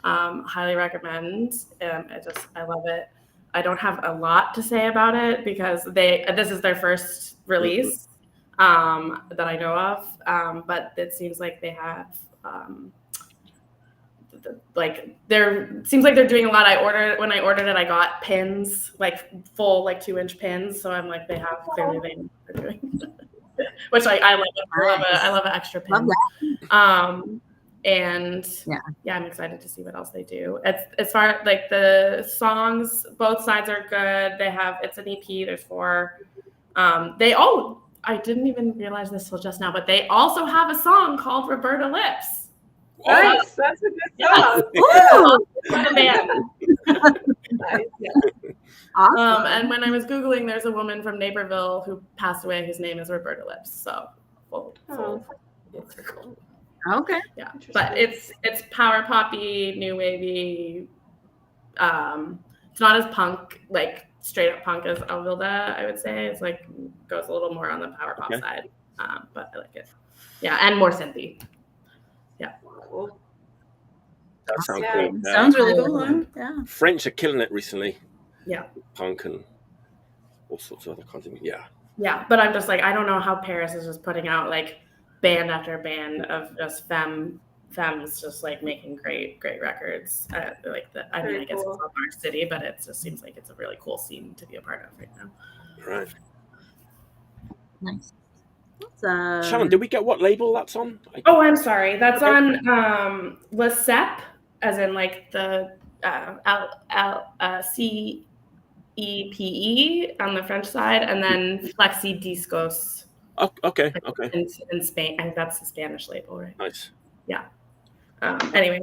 Highly recommend. I love it. I don't have a lot to say about it because this is their first release that I know of. But it seems like they have seems like they're doing a lot. When I ordered it, I got pins, like full 2-inch pins. So I'm like, they have clearly they're doing, which I like. I love an extra pin. And I'm excited to see what else they do. As far like the songs, both sides are good. It's an EP. There's 4. I didn't even realize this till just now, but they also have a song called Roberta Lips. Nice. That's a good song. The band. Nice. Awesome. And when I was Googling, there's a woman from Naperville who passed away whose name is Roberta Lips. So it's cool. Okay. Yeah. But it's power poppy, new wavy. It's not as punk, like straight up punk as Alvilda, I would say. It's like goes a little more on the power pop side. But I like it. Yeah, and more synthy. Yeah. Cool. That sounds cool. Yeah. Sounds really cool. Yeah. French are killing it recently. Yeah. Punk and all sorts of other kinds of Yeah, but I'm just like, I don't know how Paris is just putting out like band after band of just femmes just like making great records. I guess it's not our city, but it just seems like it's a really cool scene to be a part of right now. Right. Nice. Shannon, did we get what label that's on? I'm sorry. That's on Lecep, as in like the CEPE on the French side, and then Flexi Discos. Oh, okay. In Spain, I think that's the Spanish label, right? Nice. Yeah. Anyway,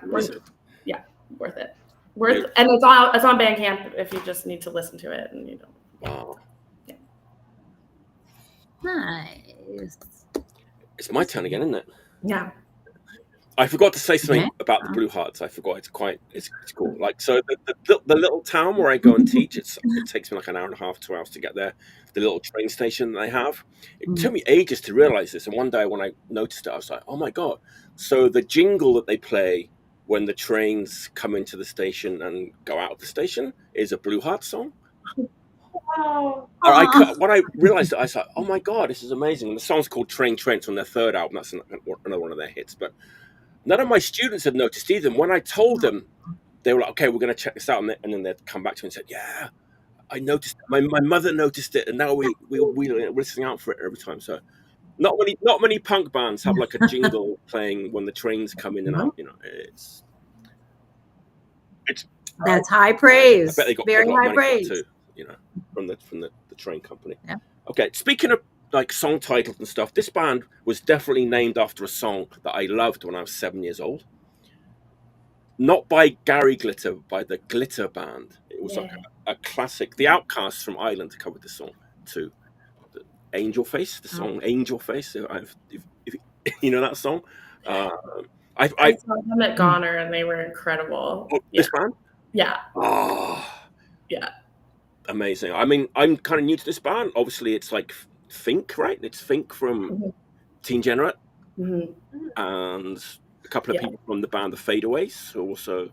worth it. And it's on Bandcamp if you just need to listen to it and you don't. Wow. Yeah. Nice. It's my turn again, isn't it? Yeah. I forgot to say something about the Blue Hearts. I forgot. It's cool. Like, so the little town where I go and teach, it takes me like an hour and a half, 2 hours to get there. The little train station that they have. It took me ages to realize this. And one day when I noticed it, I was like, oh my God. So the jingle that they play when the trains come into the station and go out of the station is a Blue Heart song. Wow. When I realized it, I was like, oh my God, this is amazing. And the song's called Train Trent on their 3rd album. That's another one of their hits. But none of my students had noticed either. And when I told them, they were like, okay, we're going to check this out. And then they'd come back to me and said, yeah, I noticed it. My mother noticed it. And now we're listening out for it every time. So not many punk bands have like a jingle playing when the trains come in and out. You know, it's that's high praise. I bet they got very high money praise too, you know, from the train company. Yeah. Okay, speaking of like song titles and stuff, this band was definitely named after a song that I loved when I was 7 years old. Not by Gary Glitter, by the Glitter Band. It was like a classic. The Outcasts from Ireland covered this song too. Angel Face, the song Angel Face. If you know that song. I saw them at Goner and they were incredible. This band? Yeah. Oh. Yeah. Amazing. I mean, I'm kind of new to this band. Obviously, it's like Fink, right? It's Fink from Teen Generate. Mm-hmm. And a couple of people from the band The Fadeaways, who are also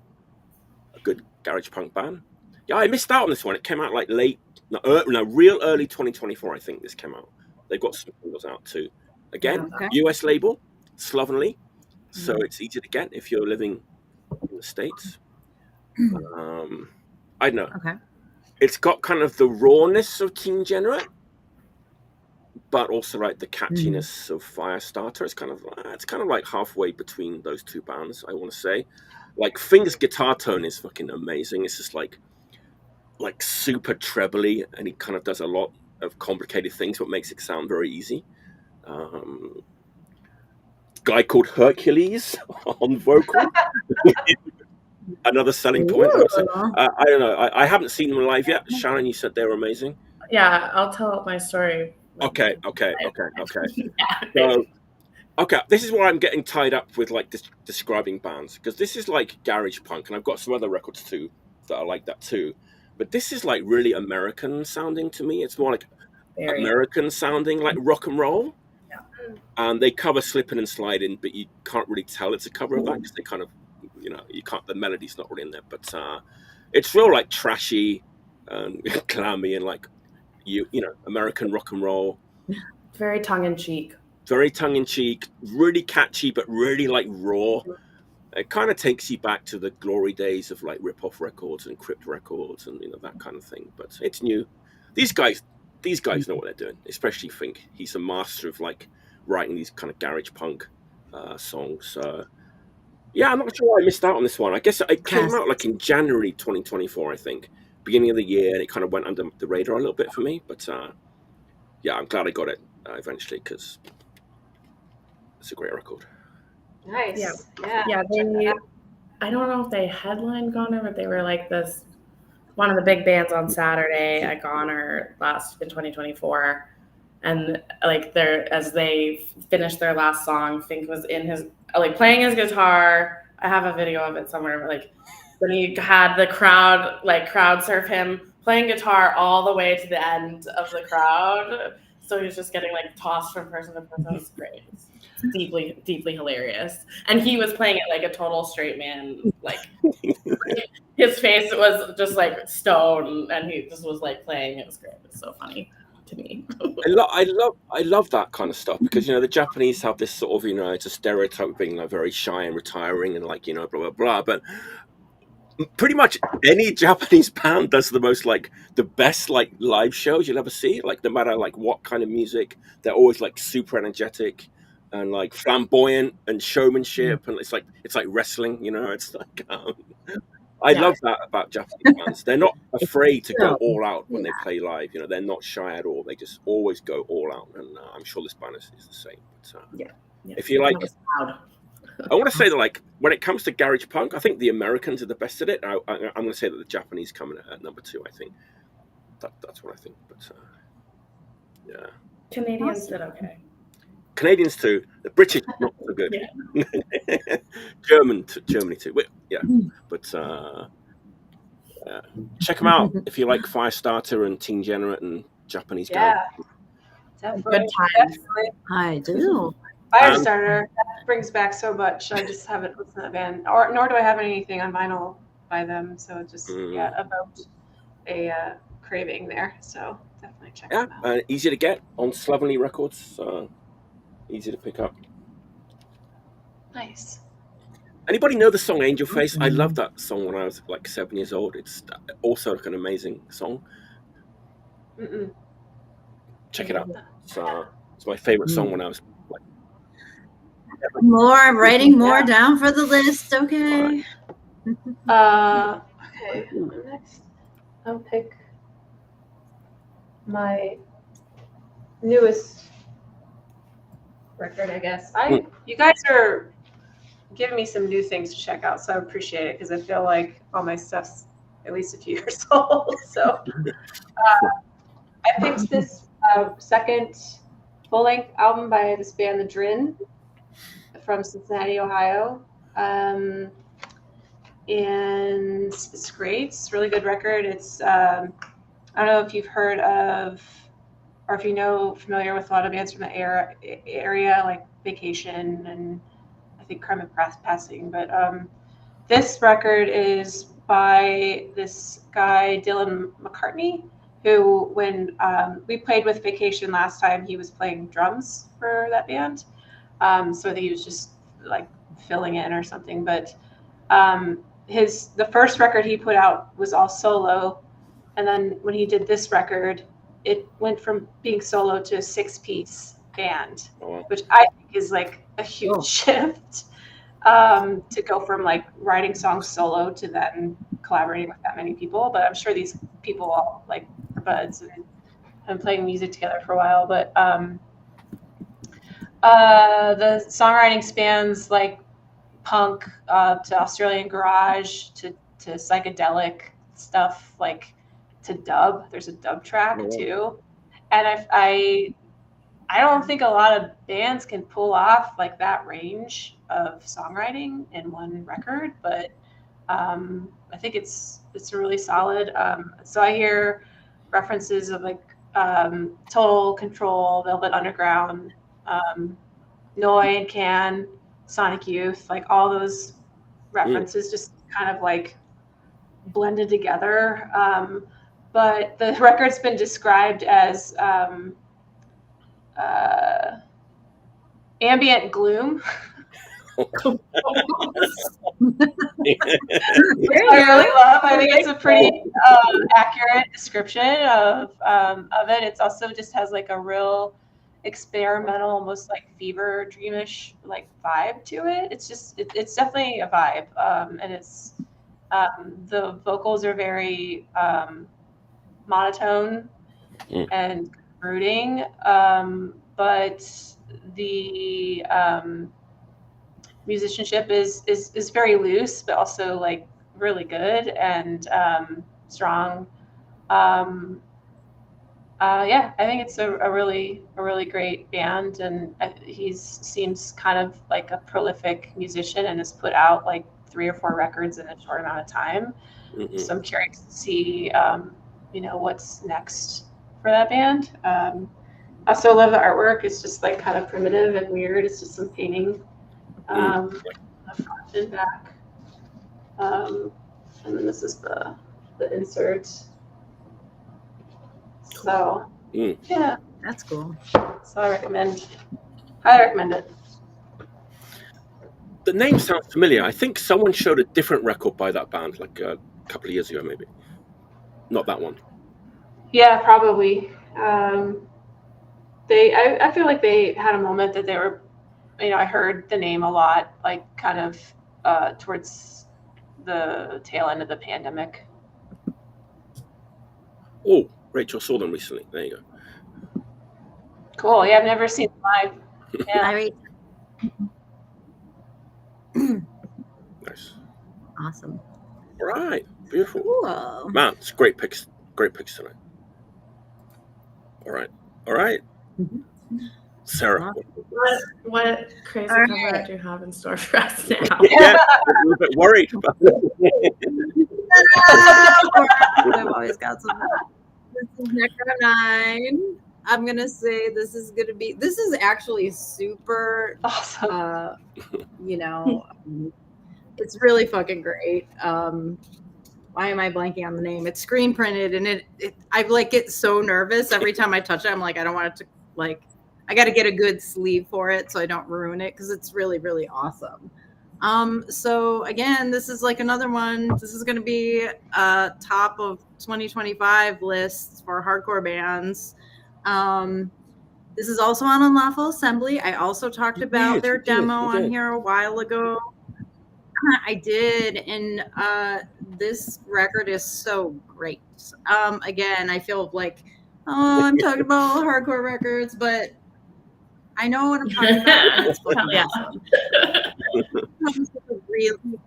a good garage punk band. Yeah, I missed out on this one. It came out like real early 2024, I think this came out. They've got some singles out too. Again, US label, slovenly. So it's easy to get if you're living in the States. I don't know. Okay. It's got kind of the rawness of Teen Generate, but also like the catchiness of Firestarter. It's kind of like halfway between those two bands, I want to say. Like Finger's guitar tone is fucking amazing. It's just like super trebly, and he kind of does a lot of complicated things, but makes it sound very easy. Guy called Hercules on vocal. Another selling point. I don't know. I haven't seen them live yet. Shannon, you said they were amazing. Yeah, I'll tell my story. Okay. So, this is where I'm getting tied up with like describing bands, because this is like garage punk, and I've got some other records too that are like that too. But this is like really American sounding to me. It's more like American sounding, like rock and roll. Yeah. And they cover Slippin' and Slidin', but you can't really tell it's a cover of that because they kind of, you can't. The melody's not really in there, but it's real like trashy, and clammy and like you know, American rock and roll. Very tongue-in-cheek. Very tongue-in-cheek, really catchy, but really like raw. It kind of takes you back to the glory days of like Rip-Off Records and Crypt Records and, you know, that kind of thing. But it's new. These guys know what they're doing, especially Fink. He's a master of like writing these kind of garage punk songs. Yeah, I'm not sure why I missed out on this one. I guess it came out like in January 2024, I think, beginning of the year, and it kind of went under the radar a little bit for me. But yeah, I'm glad I got it eventually because it's a great record. Nice. Yeah. I don't know if they headlined Goner, but they were like one of the big bands on Saturday at Goner in 2024. And like as they finished their last song, Fink was in his playing his guitar. I have a video of it somewhere. But like when he had the crowd surf him playing guitar all the way to the end of the crowd. So he was just getting like tossed from person to person. It was great. It's deeply, deeply hilarious. And he was playing it like a total straight man. Like his face was just like stone, and he just was like playing. It was great. It's so funny to me. I love that kind of stuff because, you know, the Japanese have this sort of, you know, it's a stereotype of being like very shy and retiring and like, you know, blah blah blah. But pretty much any Japanese band does the best like live shows you'll ever see. Like no matter like what kind of music, they're always like super energetic and like flamboyant and showmanship, and it's like wrestling, you know. It's like I love that about Japanese bands. They're not afraid to go all out when they play live. You know, they're not shy at all. They just always go all out, and I'm sure this band is the same. But, if you like, I want to say that like when it comes to garage punk, I think the Americans are the best at it. I'm going to say that the Japanese come in at number 2. I think that's what I think. But yeah, Canadians did okay. Canadians too. The British not so good. Germany too. Yeah, but check them out if you like Firestarter and Teen Generate and Japanese garage. Definitely. Good times. I do. Firestarter, that brings back so much. I just haven't listened to that band, nor do I have anything on vinyl by them. So just about a craving there. So definitely check them out. Easy to get on Slovenly Records. Easy to pick up. Nice. Anybody know the song Angel Face? I loved that song when I was like 7 years old. It's also like an amazing song. Check it out. It's my favorite song when I was like. I'm writing more down for the list. Okay. Okay. Next, I'll pick my newest record, I guess. You guys are giving me some new things to check out, so I appreciate it because I feel like all my stuff's at least a few years old. So I picked this second full-length album by this band, The Drin, from Cincinnati, Ohio. And it's great. It's a really good record. It's I don't know if you've heard of, or if you know, familiar with a lot of bands from the area, like Vacation and I think Crime and Passing. But this record is by this guy, Dylan McCartney, who, when we played with Vacation last time, he was playing drums for that band. So he was just like filling in or something. But the first record he put out was all solo. And then when he did this record, it went from being solo to a 6-piece band, which I think is like a huge shift to go from like writing songs solo to then collaborating with that many people. But I'm sure these people all like are buds and have been playing music together for a while. But the songwriting spans like punk to Australian garage to psychedelic stuff, like to dub. There's a dub track too, and I don't think a lot of bands can pull off like that range of songwriting in one record, but I think it's really solid. So I hear references of like Total Control, Velvet Underground, Noi and Can, Sonic Youth, like all those references just kind of like blended together. but the record's been described as ambient gloom. I really love. I think it's a pretty accurate description of it. It's also just has like a real experimental, almost like fever dreamish like vibe to it. It's just it's definitely a vibe, and it's the vocals are very monotone and brooding, but the musicianship is very loose, but also like really good and strong. Yeah, I think it's a really great band, and he seems kind of like a prolific musician and has put out like 3 or 4 records in a short amount of time. So I'm curious to see what's next for that band. I also love the artwork. It's just like kind of primitive and weird. It's just some painting on the front and back, and then this is the insert. So yeah, that's cool. So I highly recommend it. The name sounds familiar. I think someone showed a different record by that band like a couple of years ago, maybe. Not that one. Yeah, probably. I feel like they had a moment that they were, I heard the name a lot, like kind of towards the tail end of the pandemic. Oh, Rachel saw them recently. There you go. Cool. Yeah, I've never seen them live. Yeah. Nice. Awesome. All right. Beautiful. Cool. Man, it's great picks. Great picks tonight. All right. Sarah. What crazy cover do you have in store for us now? Yeah, I'm a little bit worried about it. I've always got some. This is Necron 9. I'm gonna say this is actually super awesome. It's really fucking great. Why am I blanking on the name? It's screen printed, and I like get so nervous every time I touch it. I'm like, I don't want it to I got to get a good sleeve for it so I don't ruin it because it's really, really awesome. So again, this is like another one. This is going to be top of 2025 lists for hardcore bands. This is also on Unlawful Assembly. I also talked about their demo on here a while ago. I did, and this record is so great. Again, I feel like, I'm talking about hardcore records, but I know what I'm talking about, and it's fucking awesome. It's a really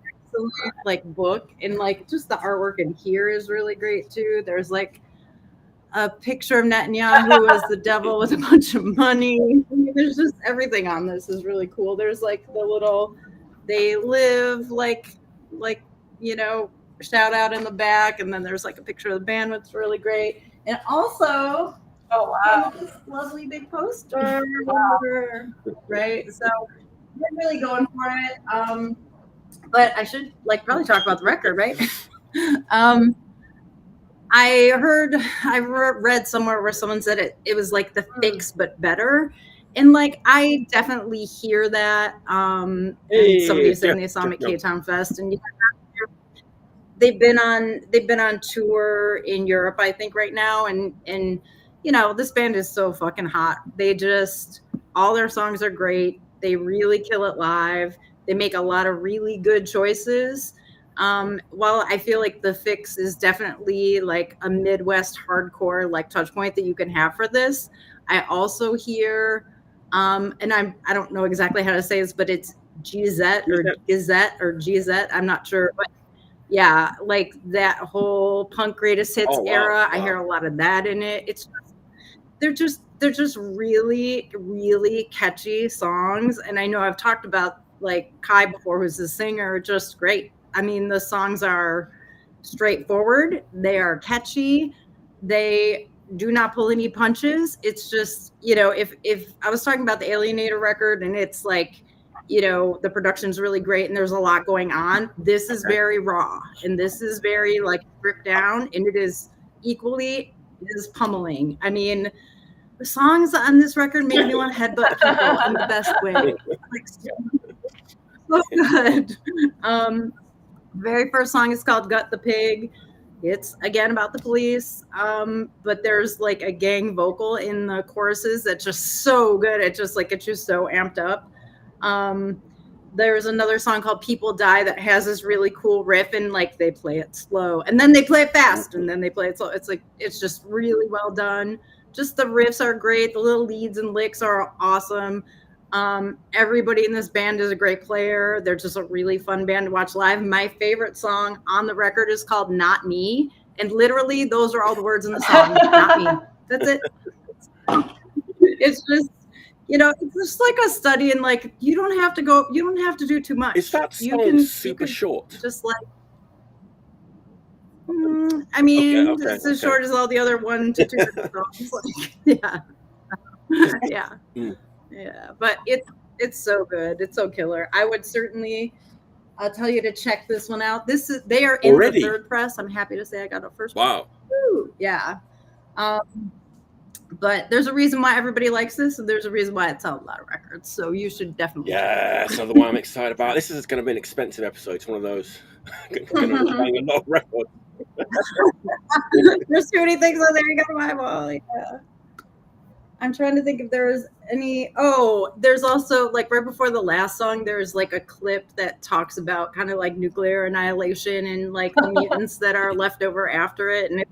excellent book, and just the artwork in here is really great too. There's a picture of Netanyahu as the devil with a bunch of money. There's just everything on this is really cool. There's the little "They Live" shout out in the back, and then there's a picture of the band, which is really great. And also, this lovely big poster, right? So we're really going for it. But I should probably talk about the record, right? I read somewhere where someone said it was like the Fix but better, and I definitely hear that. And somebody was saying they saw them at K-Town Fest, and they've been on tour in Europe, I think, right now, and this band is so fucking hot. They just, all their songs are great. They really kill it live. They make a lot of really good choices. While I feel like the Fix is definitely a Midwest hardcore touch point that you can have for this, I also hear, and I don't know exactly how to say this, but it's Gizette or Gizette or Gizette. I'm not sure, but yeah, that whole punk greatest hits era. I hear a lot of that in it. It's just, they're just really, really catchy songs. And I know I've talked about Kai before, who's the singer, just great. I mean, the songs are straightforward. They are catchy. They do not pull any punches. It's just, if I was talking about the Alienator record and it's the production's really great and there's a lot going on, this is very raw and this is very stripped down, and it is equally is Pummeling. I mean, the songs on this record make me want to headbutt people in the best way. Like, so good. Very first song is called Gut the Pig. It's again about the police, but there's like a gang vocal in the choruses that's just so good. It just like gets you so amped up. There's another song called People Die that has this really cool riff, and like they play it slow and then they play it fast and then they play it slow. It's like, it's just really well done. Just the riffs are great. The little leads and licks are awesome. Everybody in this band is a great player. They're just a really fun band to watch live. My favorite song on the record is called Not Me. And literally those are all the words in the song. Not me. That's it. It's just, you know, it's just like a study in like, you don't have to do too much. Is that song super short? Just like, I mean, it's as short as all the other 1 to 2 songs. Like, yeah. Yeah, but it's so good. It's so killer. I would certainly tell you to check this one out. They are in the third press. I'm happy to say I got a first press. Wow. Woo, yeah. But there's a reason why everybody likes this, and there's a reason why it sells a lot of records. So you should definitely. Yeah, so the one I'm excited about. This is going to be an expensive episode. It's one of those. Going to be playing a lot of records. There's too many things on there. You got to buy them all. Yeah. I'm trying to think if there was any. Oh, there's also like right before the last song, there's like a clip that talks about kind of like nuclear annihilation and like the mutants that are left over after it, and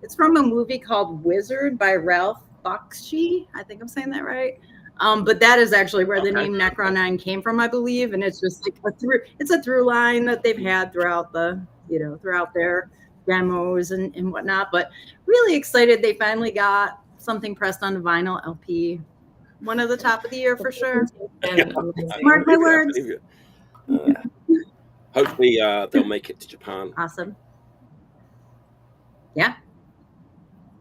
it's from a movie called Wizard by Ralph Bakshi. I think I'm saying that right. But that is actually where the name Necron 9 came from, I believe, and it's just like it's a through line that they've had throughout throughout their demos and whatnot. But really excited they finally got something pressed on vinyl LP. One of the top of the year for sure. Mark my words. Hopefully they'll make it to Japan. Awesome. Yeah.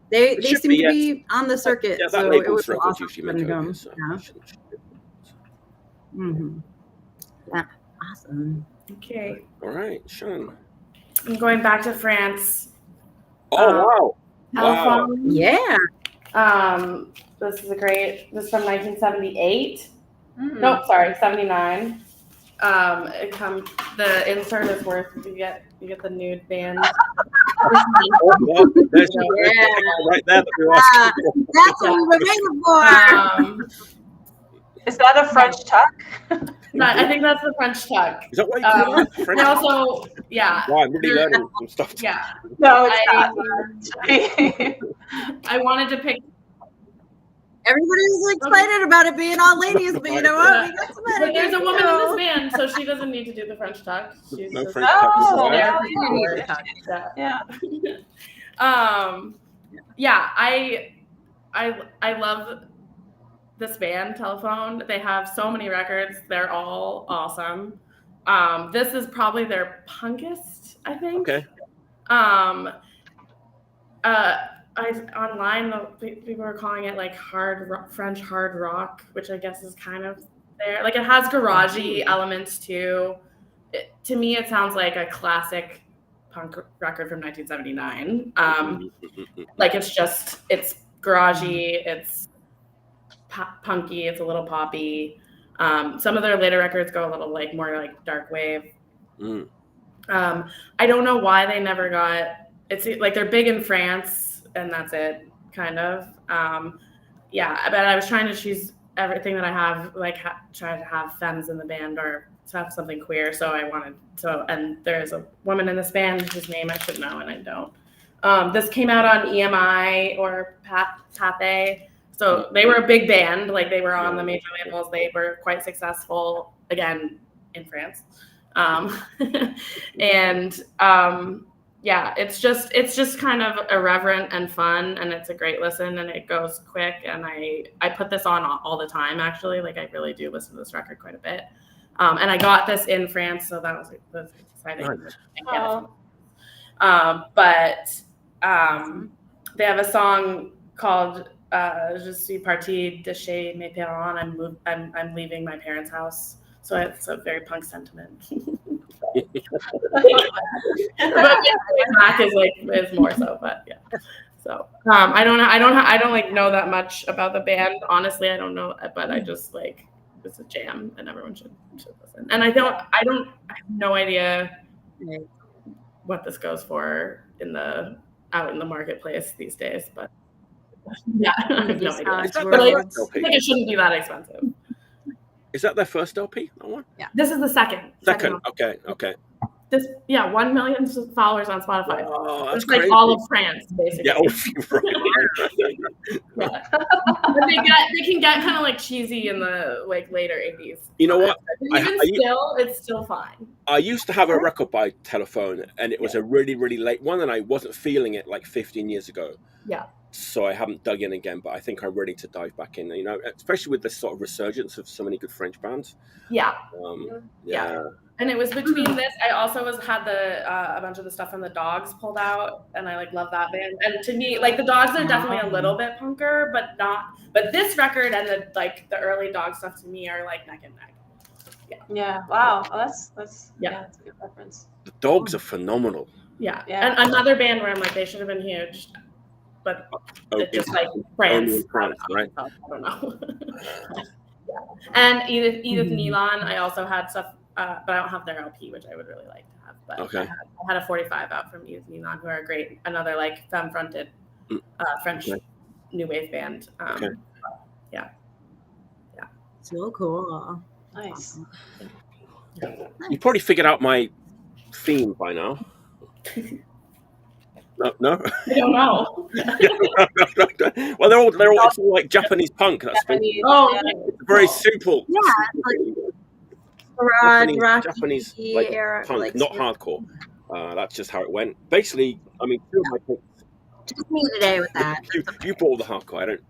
They seem to be on the circuit. Yeah, that so label it was records awesome usually make them. so Yeah. Awesome. Okay. All right, Shannon. I'm going back to France. Oh, wow. Yeah. This is from 1978. Nope, sorry, 79. The insert is worth, you get the nude band. There's right there. That's what we were waiting for. Is that a French tuck? No, I think that's the French tuck. Is that what you call it? They also, yeah. Wow, I'm really learning some stuff. Yeah. No, it's not. I wanted to pick. Everybody was excited about it being all ladies, but you know what? We got some But there's a woman in this band, so she doesn't need to do the French tuck. She's No just French tuck. Yeah. Yeah, I love this band, Telephone. They have so many records. They're all awesome. This is probably their punkest, I think. Okay. Online, people are calling it like French hard rock, which I guess is kind of there. Like it has garagey elements too. To me, it sounds like a classic punk record from 1979. Like it's garagey, it's punky, it's a little poppy. Some of their later records go a little like more like dark wave. I don't know why they never got. It's like they're big in France. And that's it, kind of. Yeah, but I was trying to choose everything that I have, like try to have femmes in the band or to have something queer. So I wanted and there's a woman in this band whose name I should know and I don't. This came out on EMI or Pathé. So they were a big band, like they were on the major labels. They were quite successful, again, in France. Yeah, it's just kind of irreverent and fun, and it's a great listen, and it goes quick. And I put this on all the time, actually. Like I really do listen to this record quite a bit. And I got this in France, so that was exciting. But they have a song called "Je suis partie de chez mes parents." I'm leaving my parents' house, so it's a very punk sentiment. But Mac is more so, but yeah. So I don't like know that much about the band. Honestly, I don't know, but I just like it's a jam and everyone should listen. And I have no idea what this goes for out in the marketplace these days, but yeah, I have no idea. But it shouldn't be that expensive. Is that their first LP? That one? Yeah. This is the second. Okay. This 1 million followers on Spotify. Oh, that's it's like crazy. all of France, basically. Yeah, all of France. Yeah. But they can get kind of like cheesy in the like later 80s. You know what? It's still fine. I used to have a record by Telephone, and it was a really, really late one, and I wasn't feeling it like 15 years ago. Yeah. So I haven't dug in again, but I think I'm ready to dive back in. You know, especially with this sort of resurgence of so many good French bands. Yeah. Yeah. And it was between this. I also had a bunch of the stuff from the Dogs pulled out, and I like love that band. And to me, like the Dogs are definitely a little bit punker, but not. But this record and the early Dog stuff to me are like neck and neck. Yeah. Yeah. Wow. Oh, that's that's a good reference. The Dogs are phenomenal. Yeah. And another band where I'm like they should have been huge. But it's just like France, right? I don't know. And Edith Nealon, I also had stuff, but I don't have their LP, which I would really like to have. But I had a 45 out from Edith Nealon, who are great. Another like femme-fronted French new wave band. Yeah. So cool. Nice. You probably figured out my theme by now. No. I don't know. Well, they're all like Japanese punk. That's it's very simple. Yeah, Japanese like, era, punk, like, not hardcore. That's just how it went. Basically, I mean, two of my picks. Just me today with that. You brought the hardcore. I don't.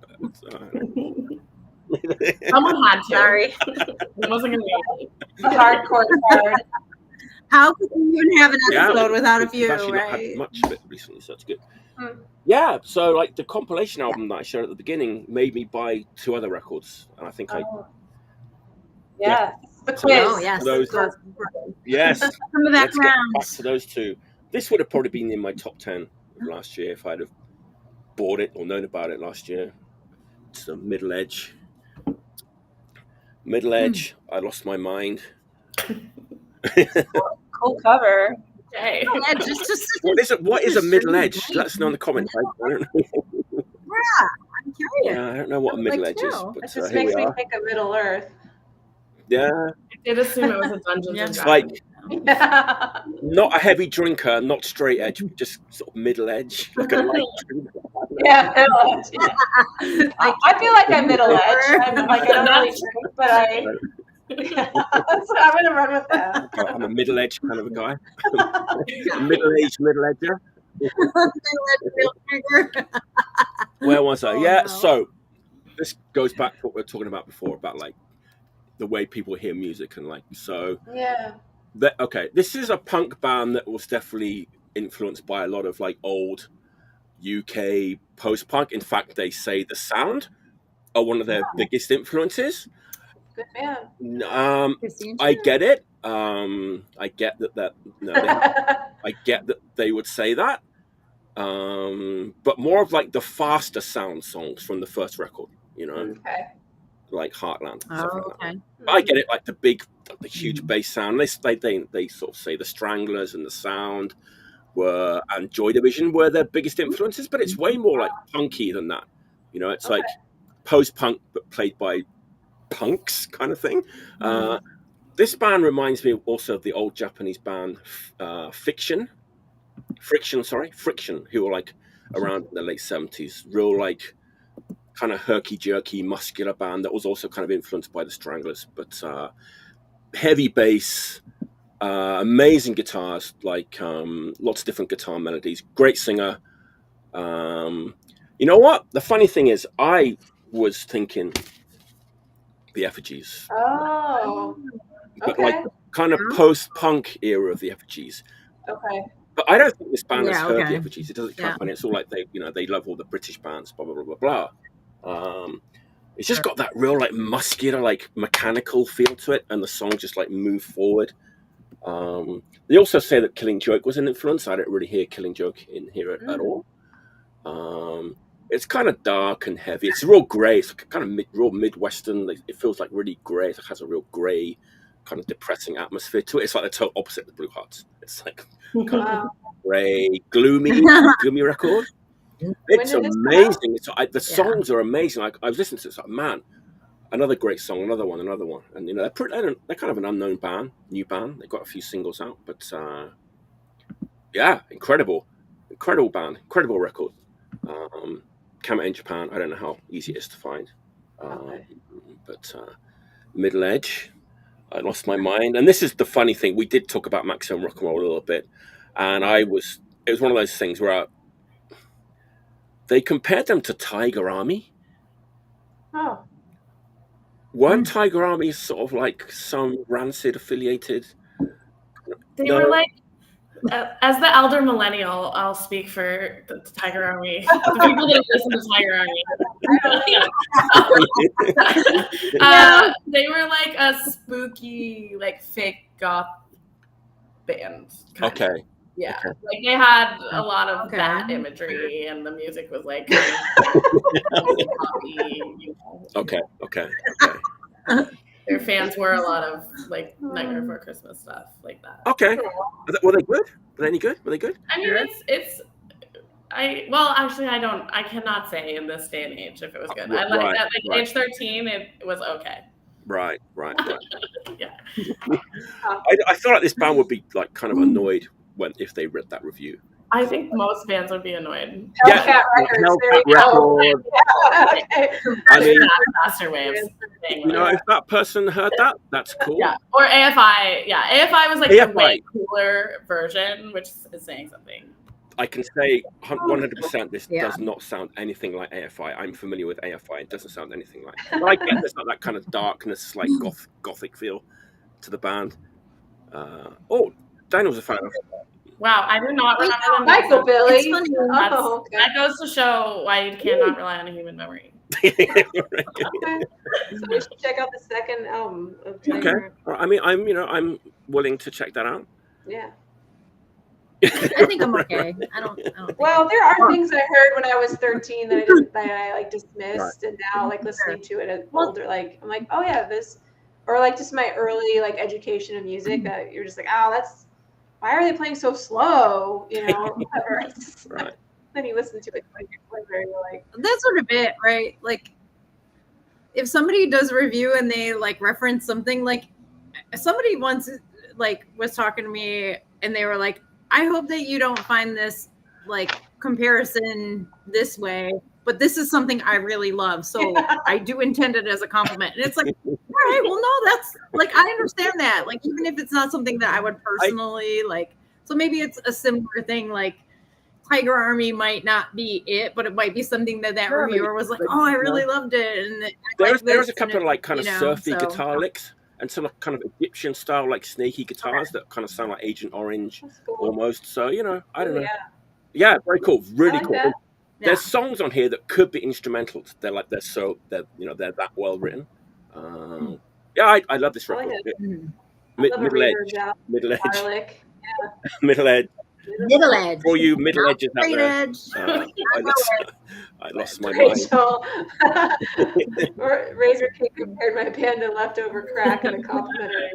Someone had to. Sorry, it wasn't gonna be the hardcore card. How could we even have an episode without a few, I've actually right? not had much of it recently, so that's good. Yeah, so like the compilation album that I showed at the beginning made me buy 2 other records, and I think the quiz. Yes. Yes. Some of that Let's get back to those 2. This would have probably been in my top 10 of last year if I'd have bought it or known about it last year. It's the Middle Edge. I lost my mind. Cool cover. Hey. What is a middle edge? Let us know in the comments. I don't know. Yeah, I'm curious. Yeah, I don't know what a middle edge is. But, it just makes me think of Middle Earth. Yeah. I did assume it was a Dungeons and Dragons. Like, not a heavy drinker, not straight edge, just sort of middle edge. Like a light drinker. Yeah, middle edge. Yeah. I feel like I'm middle edge. I'm like, I don't really drink, but so I'm gonna run with that. I'm a middle edge kind of a guy. Middle-aged middle edger. Where was I? Yeah, so this goes back to what we were talking about before about like the way people hear music and like so. Yeah. This is a punk band that was definitely influenced by a lot of like old UK post-punk. In fact, they say The Sound are one of their biggest influences. Good man. I get it. I get that. I get that they would say that. But more of like the faster sound songs from the first record, you know, like Heartland. Like I get it, like the huge bass sound. They sort of say the Stranglers and the Sound and Joy Division were their biggest influences, but it's way more like punky than that. You know, it's like post-punk but played by punks kind of thing. This band reminds me also of the old Japanese band Friction, who were like around in the late 70s, real like kind of herky-jerky muscular band that was also kind of influenced by the Stranglers, but heavy bass, amazing guitars, like lots of different guitar melodies, great singer. You know what, the funny thing is I was thinking the Effigies. But like the kind of post-punk era of the Effigies. But I don't think this band has heard the Effigies. It doesn't come, and it's all like they love all the British bands, blah blah blah blah blah. It's just got that real like muscular, like mechanical feel to it, and the songs just like move forward. They also say that Killing Joke was an influence. I don't really hear Killing Joke in here at all. It's kind of dark and heavy. It's real grey. It's kind of real Midwestern. It feels like really grey. It has a real grey, kind of depressing atmosphere to it. It's like the total opposite of the Blue Hearts. It's like kind of grey, gloomy record. It's amazing. The songs are amazing. I was listening to it. It's like, man, another great song, another one, and you know they're kind of an unknown band, new band. They've got a few singles out, but yeah, incredible band, incredible record. Came out in Japan. I don't know how easy it is to find, but Middle Edge. I lost my mind, and this is the funny thing. We did talk about Maximum Rock and Roll a little bit, and it was one of those things where they compared them to Tiger Army. Oh. Weren't Tiger Army sort of like some Rancid affiliated? They were like, as the elder millennial, I'll speak for the Tiger Army. The people that listen to Tiger Army. They were like a spooky, like fake goth band. Okay. Yeah, okay. Like they had a lot of that imagery, and the music was like Okay. Their fans were a lot of like Nightmare Before Christmas stuff like that. Okay, were they good? Were they any good? Were they good? I mean, I cannot say in this day and age if it was good. I like at like age 13, it was okay. Right. Yeah. I feel like this band would be like kind of annoyed if they read that review. I think most fans would be annoyed. Hellcat Records. I mean, faster way of saying if that person heard that, that's cool. Yeah, or AFI. Yeah, AFI was like the way cooler version, which is saying something. I can say 100% this does not sound anything like AFI. I'm familiar with AFI. It doesn't sound anything like it. But I get there's not that kind of darkness, like gothic feel to the band. Daniel's a fan of it. Wow, I do not remember them. Michael Billy. That goes to show why you cannot rely on a human memory. So we should check out the second album of Tiger. Okay. I mean, I'm willing to check that out. Yeah. I think I'm okay. I don't well, there are things I heard when I was 13 that I like dismissed, and now like listening to it as older, like I'm like, oh yeah, this, or like just my early like education of music that you're just like, oh, that's. Why are they playing so slow? You know, whatever. Right. Then you listen to it 20 years later, and you're like, that's sort of it, right? Like, if somebody does a review and they like reference something, like somebody once like was talking to me and they were like, I hope that you don't find this like comparison this way, but this is something I really love. So I do intend it as a compliment. And it's like, all right, well, no, that's like, I understand that. Like, even if it's not something that I would personally like, so maybe it's a similar thing. Like Tiger Army might not be it, but it might be something that reviewer was like, oh, I really loved it. And there's a couple of like kind of surfy guitar licks and some kind of Egyptian style, like snaky guitars that kind of sound like Agent Orange almost. So, I don't know. Yeah, very cool. Really cool. That. There's songs on here that could be instrumentals. They're that well written. I love this record. Middle Edge. For you middle edges out there. I lost my mind. Razor King compared my band to Leftover Crack in a complimentary way.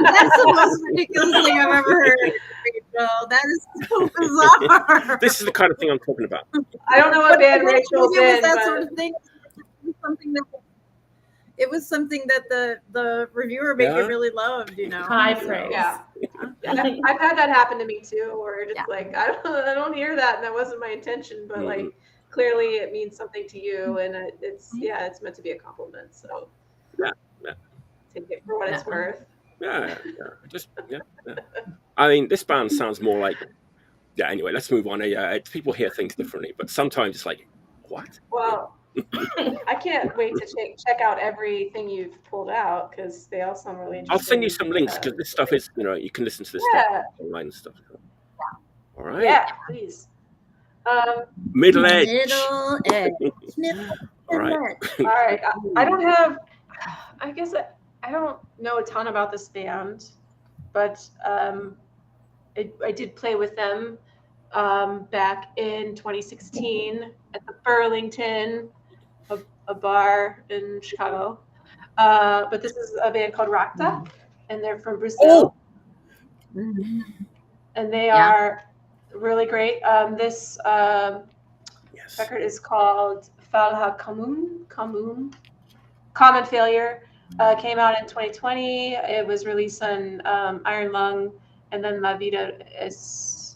That's the most ridiculous thing I've ever heard. Rachel. That is so bizarre. This is the kind of thing I'm talking about. I don't know what band Rachel's in. That sort of thing. It was something that the reviewer maybe really loved, High praise. Yeah. I've had that happen to me too, where just like I don't hear that, and that wasn't my intention, but like clearly it means something to you, and it's meant to be a compliment. So take it for what it's worth. Yeah. I mean, this band sounds more like Anyway, let's move on. People hear things differently, but sometimes it's like, what? Well. I can't wait to check out everything you've pulled out because they all sound really interesting. I'll send you some links because this stuff is, you can listen to this stuff online and stuff. All right. Yeah, please. Middle Edge. All right. All right. I don't know a ton about this band. but I did play with them back in 2016 at the Burlington, a bar in Chicago. But this is a band called Rakta, and they're from Brazil. And they are really great. This record is called Fela Kuti, Common Failure. Came out in 2020. It was released on Iron Lung, and then La Vida es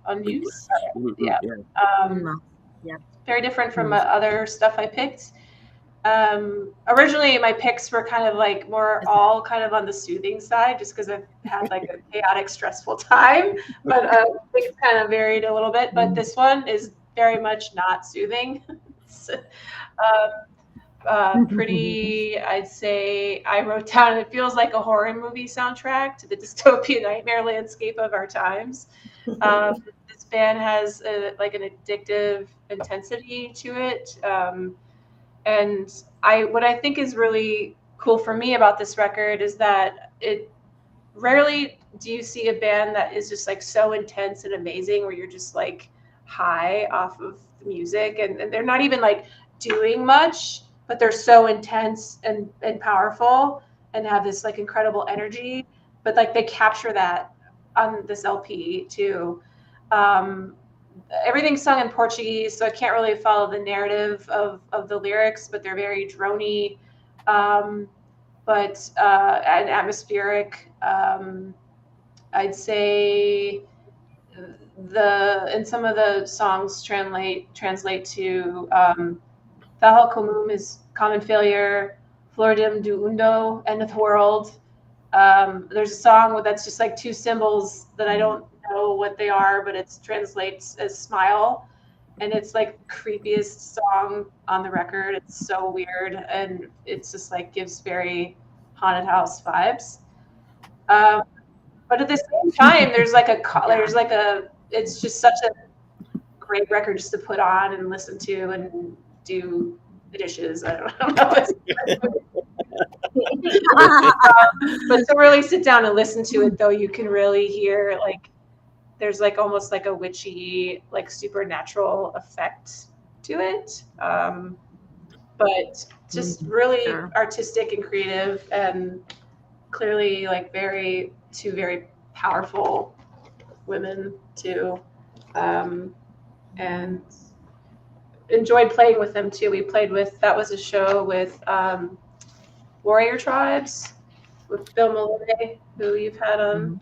Unused. Yeah. Very different from other stuff I picked. Originally, my picks were kind of like all kind of on the soothing side, just because I've had like a chaotic, stressful time. But it kind of varied a little bit. But this one is very much not soothing. Pretty, I'd say, I wrote down, it feels like a horror movie soundtrack to the dystopian nightmare landscape of our times. This band has like an addictive intensity to it. And what I think is really cool for me about this record is that rarely do you see a band that is just like so intense and amazing where you're just like high off of the music, and they're not even like doing much, but they're so intense and powerful and have this like incredible energy. But like they capture that on this LP too. Everything's sung in Portuguese, so I can't really follow the narrative of the lyrics, but they're very drony, and atmospheric. I'd say and some of the songs translate to Fela Kuti is Common Failure, Flordim do Undo, End of the World. There's a song that's just like two symbols that I don't know what they are, but it translates as smile, and it's like the creepiest song on the record. It's so weird, and it's just like gives very haunted house vibes. But at the same time, it's just such a great record just to put on and listen to and do the dishes. I don't know. But to really sit down and listen to it, though, you can really hear like there's like almost like a witchy, like supernatural effect to it. But just really artistic and creative, and clearly like two very powerful women too. And enjoyed playing with them too. That was a show with Warrior Tribes with Bill Malloy, who you've had on.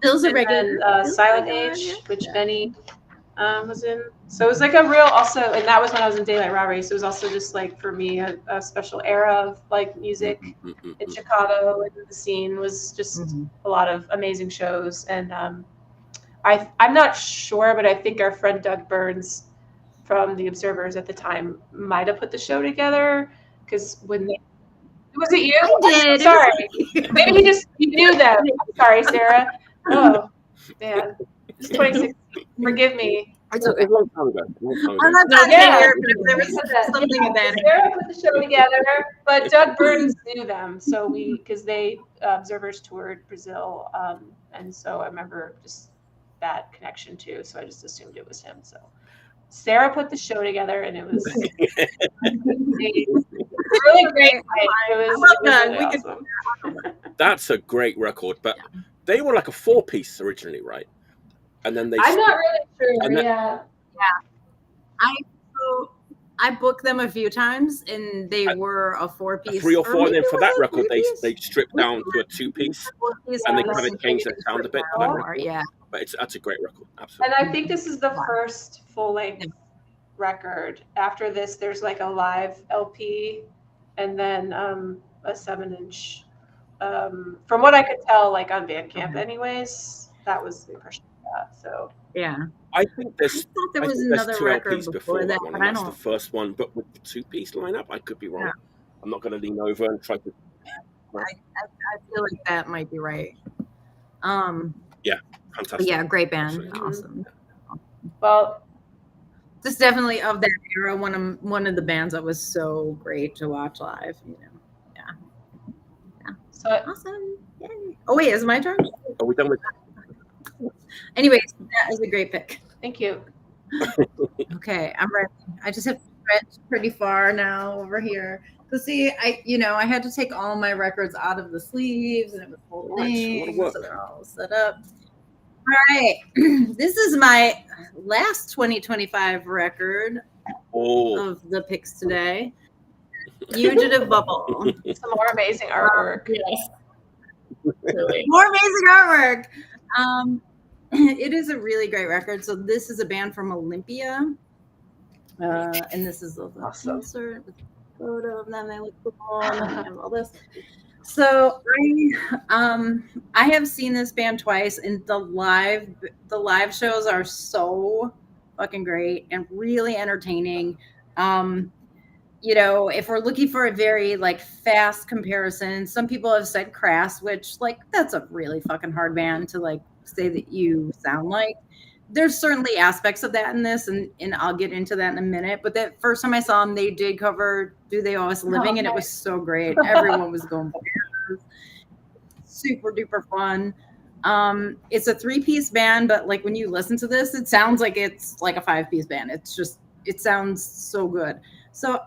Bill's a regular. Silent Age, which Benny was in. So it was like a real and that was when I was in Daylight Robbery. So it was also just like for me a special era of like music in Chicago, and the scene was just a lot of amazing shows. And I'm not sure, but I think our friend Doug Burns from The Observers at the time might have put the show together, because was it you? I did. Sorry. Maybe you knew them. I'm sorry, Sarah. Oh, man. It's 2016. Forgive me. It's a long time ago. I'm not talking here, but there was something about it. Sarah put the show together, but Doug Burns knew them. So because they Observers toured Brazil, and so I remember just that connection too. So I just assumed it was him. So Sarah put the show together, and it was really great. It was really awesome. That's a great record, but they were like a 4-piece originally, right? And then I'm not really sure. I booked them a few times, and they were a 4-piece. 3 or 4, and then for that record, they stripped down to a 2-piece, and they kind of changed their sound a bit. For that record. Yeah, but that's a great record, absolutely. And I think this is the first full-length record. After this, there's like a live LP, and then a 7-inch. From what I could tell, like on Bandcamp, anyways, that was the impression I got. So yeah. I think there was another 2 record LPs before that, one, but and that's the first one. But with the 2-piece lineup, I could be wrong. Yeah. I'm not going to lean over and try to. I feel like that might be right. Yeah, fantastic. Yeah, great band, Absolutely. awesome. Well, just definitely of that era, one of the bands that was so great to watch live. So awesome. Yay. Oh wait, is it my turn? Are we done with that? Anyways, that is a great pick. thank you. Okay, I'm ready. I just have to stretch pretty far now over here. Cause see, I had to take all my records out of the sleeves, and it was whole thing, so they're all set up. All right, this is my last 2025 record of the picks today. Fugitive Bubble. Some more amazing artwork. Yes. Really. More amazing artwork. It is a really great record. So this is a band from Olympia, and this is a insert with a photo of them. They look cool. And I have all this. So I have seen this band twice, and the live shows are so fucking great and really entertaining. If we're looking for a very like fast comparison, some people have said Crass, which like that's a really fucking hard band to like say that you sound like. There's certainly aspects of that in this, and I'll get into that in a minute. But that first time I saw them, they did cover "Do They Owe Us a Living," and it was so great. Everyone was going super duper fun. It's a 3-piece band, but like when you listen to this, it sounds like it's like a 5-piece band. It sounds so good. So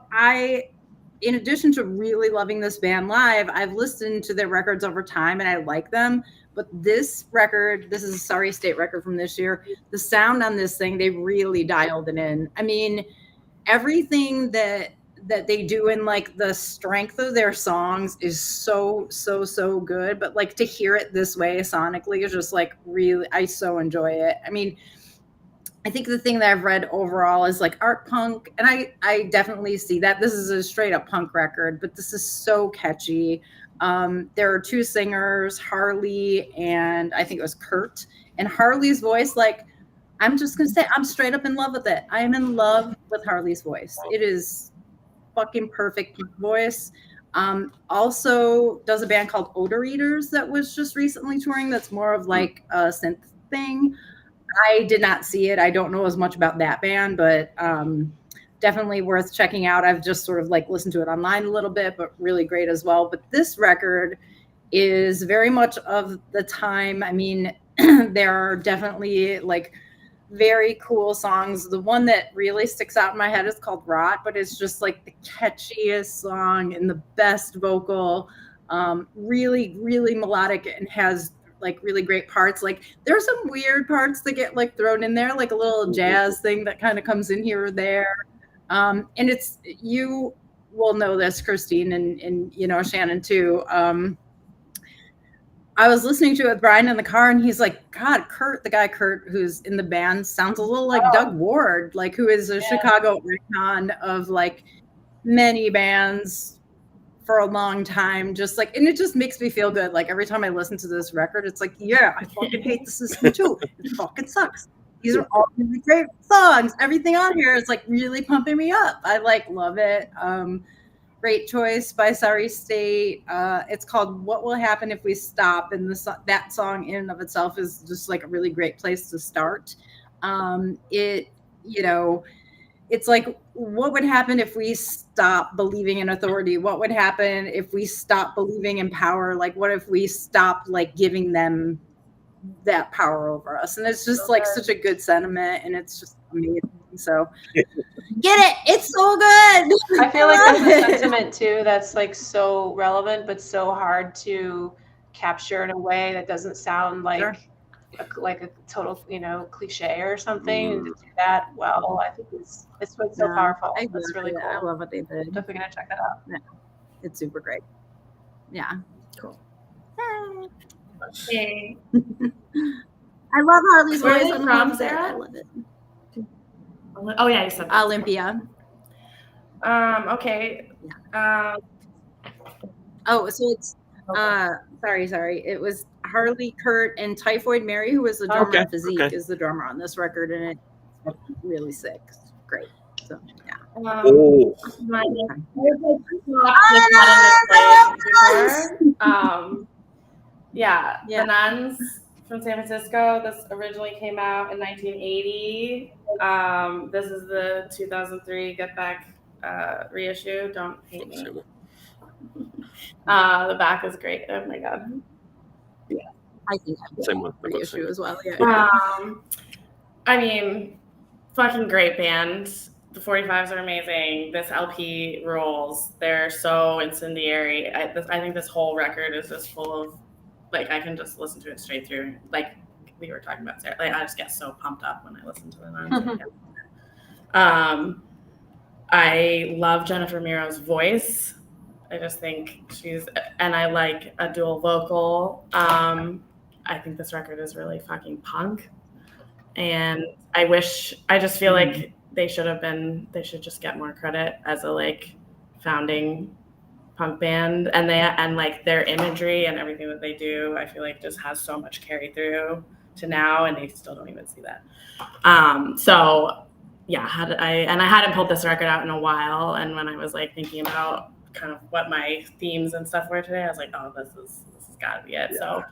in addition to really loving this band live, I've listened to their records over time and I like them. But this record, this is a Sorry State record from this year. The sound on this thing, they really dialed it in. I mean, everything that they do in like the strength of their songs is so good. But like to hear it this way sonically is just like really, I so enjoy it. I mean, I think the thing that I've read overall is like art punk, and I definitely see that. This is a straight up punk record, but this is so catchy. There are 2 singers, Harley and I think it was Kurt. And Harley's voice, like, I'm just gonna say, I'm straight up in love with it. I am in love with Harley's voice. It is fucking perfect voice. Also does a band called Odor Eaters that was just recently touring. That's more of like a synth thing. I did not see it. I don't know as much about that band, but definitely worth checking out. I've just sort of like listened to it online a little bit, but really great as well. But this record is very much of the time. I mean, there are definitely like very cool songs. The one that really sticks out in my head is called Rot, but it's just like the catchiest song and the best vocal. Really, really melodic and has like really great parts. Like there's some weird parts that get like thrown in there, like a little jazz thing that kind of comes in here or there. And it's, you will know this, Christine, and Shannon too. I was listening to it with Brian in the car, and he's like, God, Kurt, the guy Kurt who's in the band sounds a little like Doug Ward, like who is a Chicago icon of like many bands for a long time, just like, and it just makes me feel good. Like every time I listen to this record, it's like, yeah, I fucking hate the system too. It fucking sucks. These are all really great songs. Everything on here is like really pumping me up. I like love it. Great choice by Sorry State. It's called "What Will Happen If We Stop," and that song in and of itself is just like a really great place to start. It's like, what would happen if we stop believing in authority? What would happen if we stop believing in power? Like, what if we stop like giving them that power over us? And it's just like such a good sentiment, and it's just amazing. So get it. It's so good. I feel like that's a sentiment too that's like so relevant, but so hard to capture in a way that doesn't sound like a total, cliche or something. And to do that well, I think it's what's so powerful. It's really cool. I love what they did. Definitely gonna check that out. Yeah. It's super great. Yeah. Cool. Hey. I love Harley's Where voice. are they from, Sarah? Sarah? I love it. Oh yeah, you said that. Olympia. Okay. So it's sorry. It was Harley, Kurt, and Typhoid Mary, who was the drummer in Physique, is the drummer on this record, and it's really sick. It's great. So yeah. The Nuns from San Francisco. This originally came out in 1980. This is the 2003 Get Back reissue. Don't hate me. The back is great. Oh my god. Yeah, I think I same one. the issue as well. Yeah. I mean, fucking great band. The 45s are amazing. This LP rules. They're so incendiary. I think this whole record is just full of, like, I can just listen to it straight through. Like we were talking about, Sarah. Like, I just get so pumped up when I listen to the Nuns. I love Jennifer Miro's voice. I just think and I like a dual vocal. I think this record is really fucking punk. And I just feel like they should just get more credit as a like founding punk band, and like their imagery and everything that they do, I feel like just has so much carry through to now, and they still don't even see that. So yeah, I hadn't pulled this record out in a while, and when I was like thinking about kind of what my themes and stuff were today, I was like, oh, this has gotta be it. So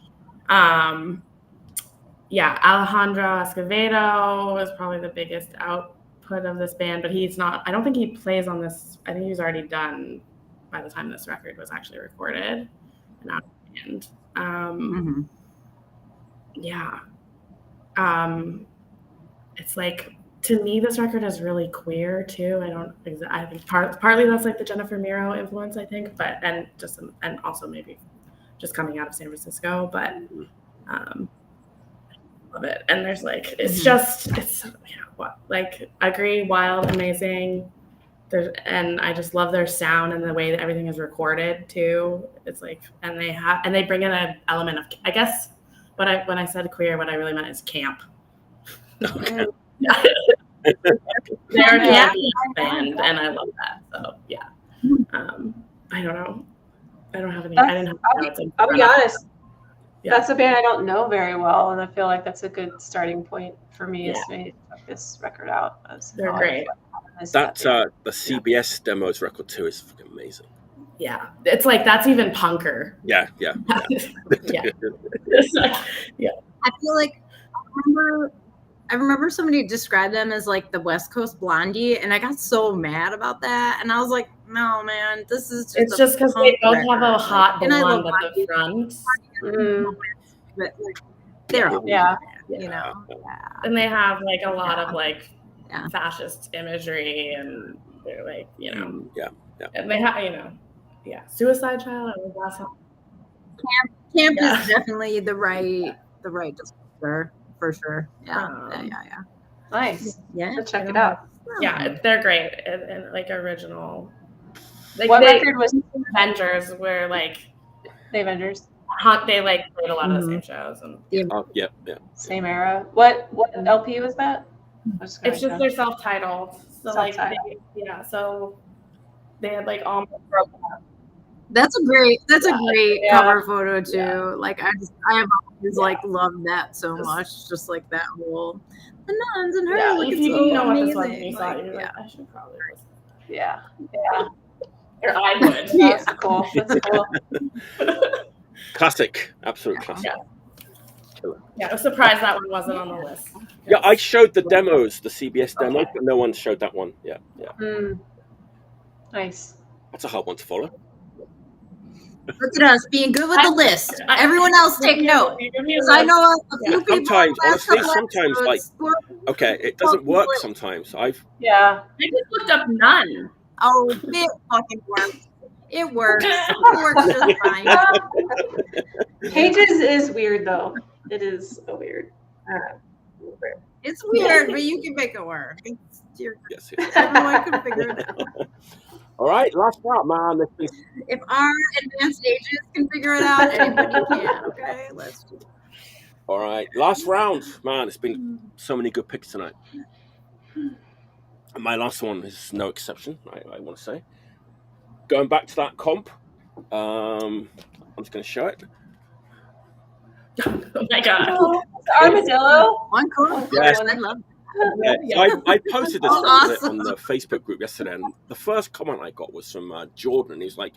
yeah, Alejandro Escovedo is probably the biggest output of this band, but I don't think he plays on this. I think he was already done by the time this record was actually recorded and out of the band. Yeah. It's like, to me, this record is really queer too. I think partly that's like the Jennifer Miro influence, I think, and also maybe just coming out of San Francisco, but love it. And there's like, agree, WAYLT, amazing. And I just love their sound and the way that everything is recorded too. It's like, and they bring in an element of, I guess, when I said queer, what I really meant is camp. Okay. They're a band, and I love that. So yeah, I don't know. I don't have any. I'll be honest. Yeah. That's a band I don't know very well, and I feel like that's a good starting point for me. Is to check this record out. They're great. The CBS demos record too is fucking amazing. Yeah, it's like that's even punker. Yeah. Yeah. I feel like I remember somebody described them as like the West Coast Blondie, and I got so mad about that. And I was like, no, man, this is just. It's just because they both have a hot blonde at the front. But like, they're you know, and they have like a lot of like fascist imagery, and they're like, you know, and they have, you know, Suicide Child. Camp is definitely the right descriptor. For sure. Yeah. Nice. Yeah. So check it out. Yeah, they're great and like original. Like what record was Avengers? Where like the Avengers? They like played a lot of the same shows and same era. What LP was that? It's just their self-titled. So so they had like almost broken up. That's a great cover photo too. Yeah. Like I have always like loved that so much. Just like that whole the Nuns and her. Like, if you didn't know what this was, you saw it, you're like, I should probably listen. Yeah. Or I would. That's cool. That's cool. Classic, absolute classic. Yeah, I was surprised that one wasn't on the list. Yeah, I showed the demos, the CBS demo, but no one showed that one. Yeah. Nice. That's a hard one to follow. Look at us being good with the list. Everyone else take note. I know a few people. Sometimes, like, okay, it doesn't work sometimes. I just looked up Nun. Oh, it fucking works. It works. It works just fine. Pages is weird though. It is so weird. It's weird, but you can make it work. Everyone can figure it out. All right, last round, man. If our advanced ages can figure it out, anybody can. Okay, let's do it. All right, last round, man. It's been so many good picks tonight. And my last one is no exception. I want to say, going back to that comp, I'm just going to show it. Oh my god! Armadillo. One cool. Yes. I love it. I posted this on the Facebook group yesterday, and the first comment I got was from Jordan. He's like,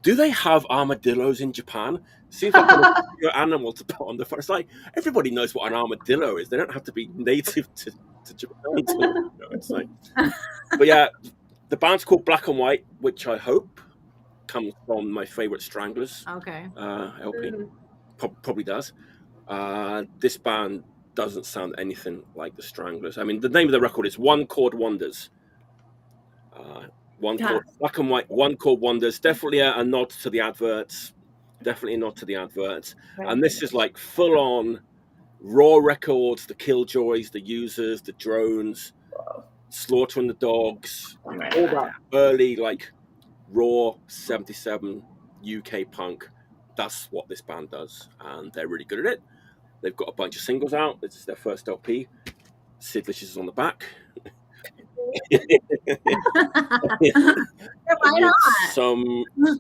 "Do they have armadillos in Japan? Seems like an animal to put on the front." It's like everybody knows what an armadillo is. They don't have to be native to Japan. It's like, but yeah, the band's called Black and White, which I hope comes from my favorite Stranglers. Okay. LP probably does. This band doesn't sound anything like the Stranglers. I mean, the name of the record is One Chord Wonders. One chord, black and white, One Chord Wonders. Definitely a nod to the adverts. Definitely a nod to the adverts. And this is like full on raw records, the Killjoys, the Users, the Drones, Slaughtering the Dogs, all that early like raw 77 UK punk. That's what this band does, and they're really good at it. They've got a bunch of singles out. This is their first LP. Sid Vicious is on the back. Why not?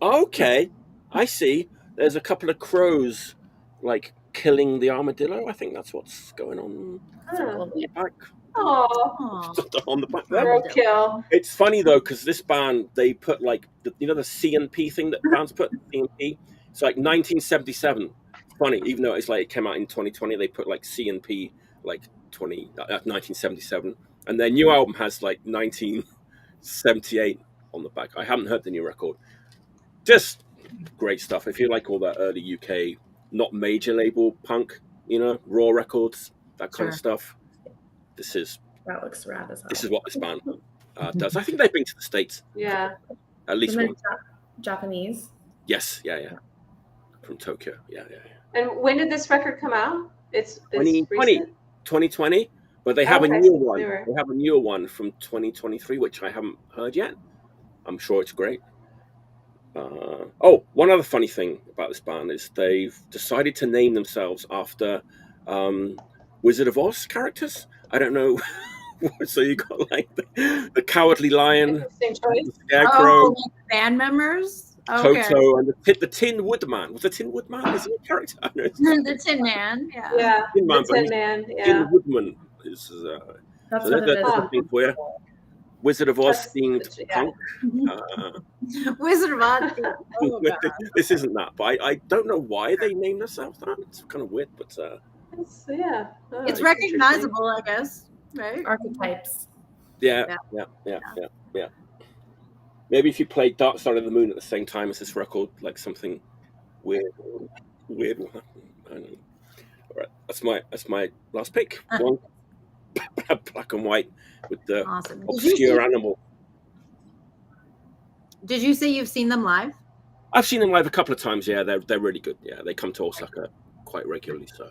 Okay, I see. There's a couple of crows like killing the armadillo. I think that's what's going on on the back. On the back there. Kill. It's funny though, because this band, they put like the CNP thing that bands put, CNP. It's like 1977. Funny, even though it's like it came out in 2020, they put like CNP like 1977, and their new album has like 1978 on the back. I haven't heard the new record. Just great stuff. If you like all that early UK, not major label punk, raw records, that kind of stuff, that looks rad as hell. This is what this band does. I think they've been to the States. Yeah. At least one. Japanese. Yes, yeah. From Tokyo, yeah. And when did this record come out? It's 2020, but they have a new one. They have a newer one from 2023, which I haven't heard yet. I'm sure it's great. One other funny thing about this band is they've decided to name themselves after Wizard of Oz characters. I don't know. So you got like the Cowardly Lion, the Scarecrow, band members. Toto and the Tin Woodman. Was the Tin Woodman? Is he a character? The Tin Man. Yeah. Tin Man, the Tin Man. Yeah. Tin Woodman is. That's so what it is. Something for you. Wizard of Oz themed punk. Wizard of Oz. Oh, this isn't that, but I don't know why they named themselves that. It's kind of weird, but it's recognizable, I guess. Right? Archetypes. Yeah. Maybe if you played Dark Side of the Moon at the same time as this record, like something weird will happen. I don't know. All right, that's my last pick. One black and white with the obscure animal. Did you say you've seen them live? I've seen them live a couple of times. Yeah, they're really good. Yeah, they come to Osaka quite regularly. So,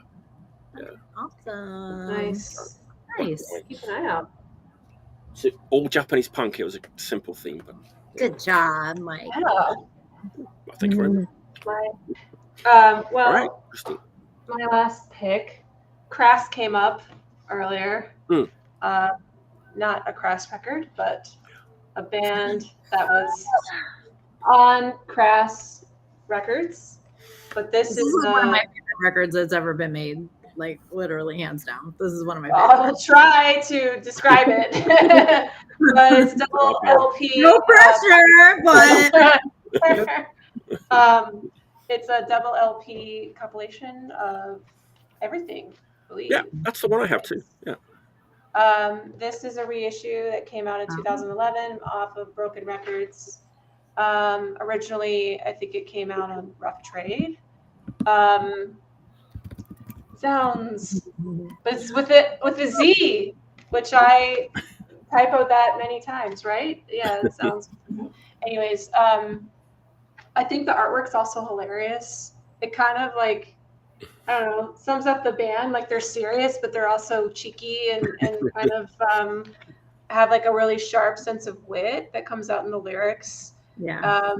yeah. Awesome. Nice. Keep an eye out. So, all Japanese punk. It was a simple theme, but good job, Mike. Yeah. Thank you very much. Well, all right, my last pick, Crass came up earlier. Not a Crass record, but a band that was on Crass Records. But this is one of my favorite records that's ever been made. Like literally, hands down. This is one of my favorites. I'll try to describe it. But it's double LP. No pressure, but it's a double LP compilation of everything, I believe. Yeah, that's the one I have too. Yeah. This is a reissue that came out in 2011 off of Broken Records. Originally, I think it came out on Rough Trade. Sounds, but it's with a Z, which I typoed that many times, right? Yeah, it sounds. Anyways, I think the artwork's also hilarious. It kind of like, I don't know, sums up the band. Like they're serious, but they're also cheeky and kind of have like a really sharp sense of wit that comes out in the lyrics. Yeah.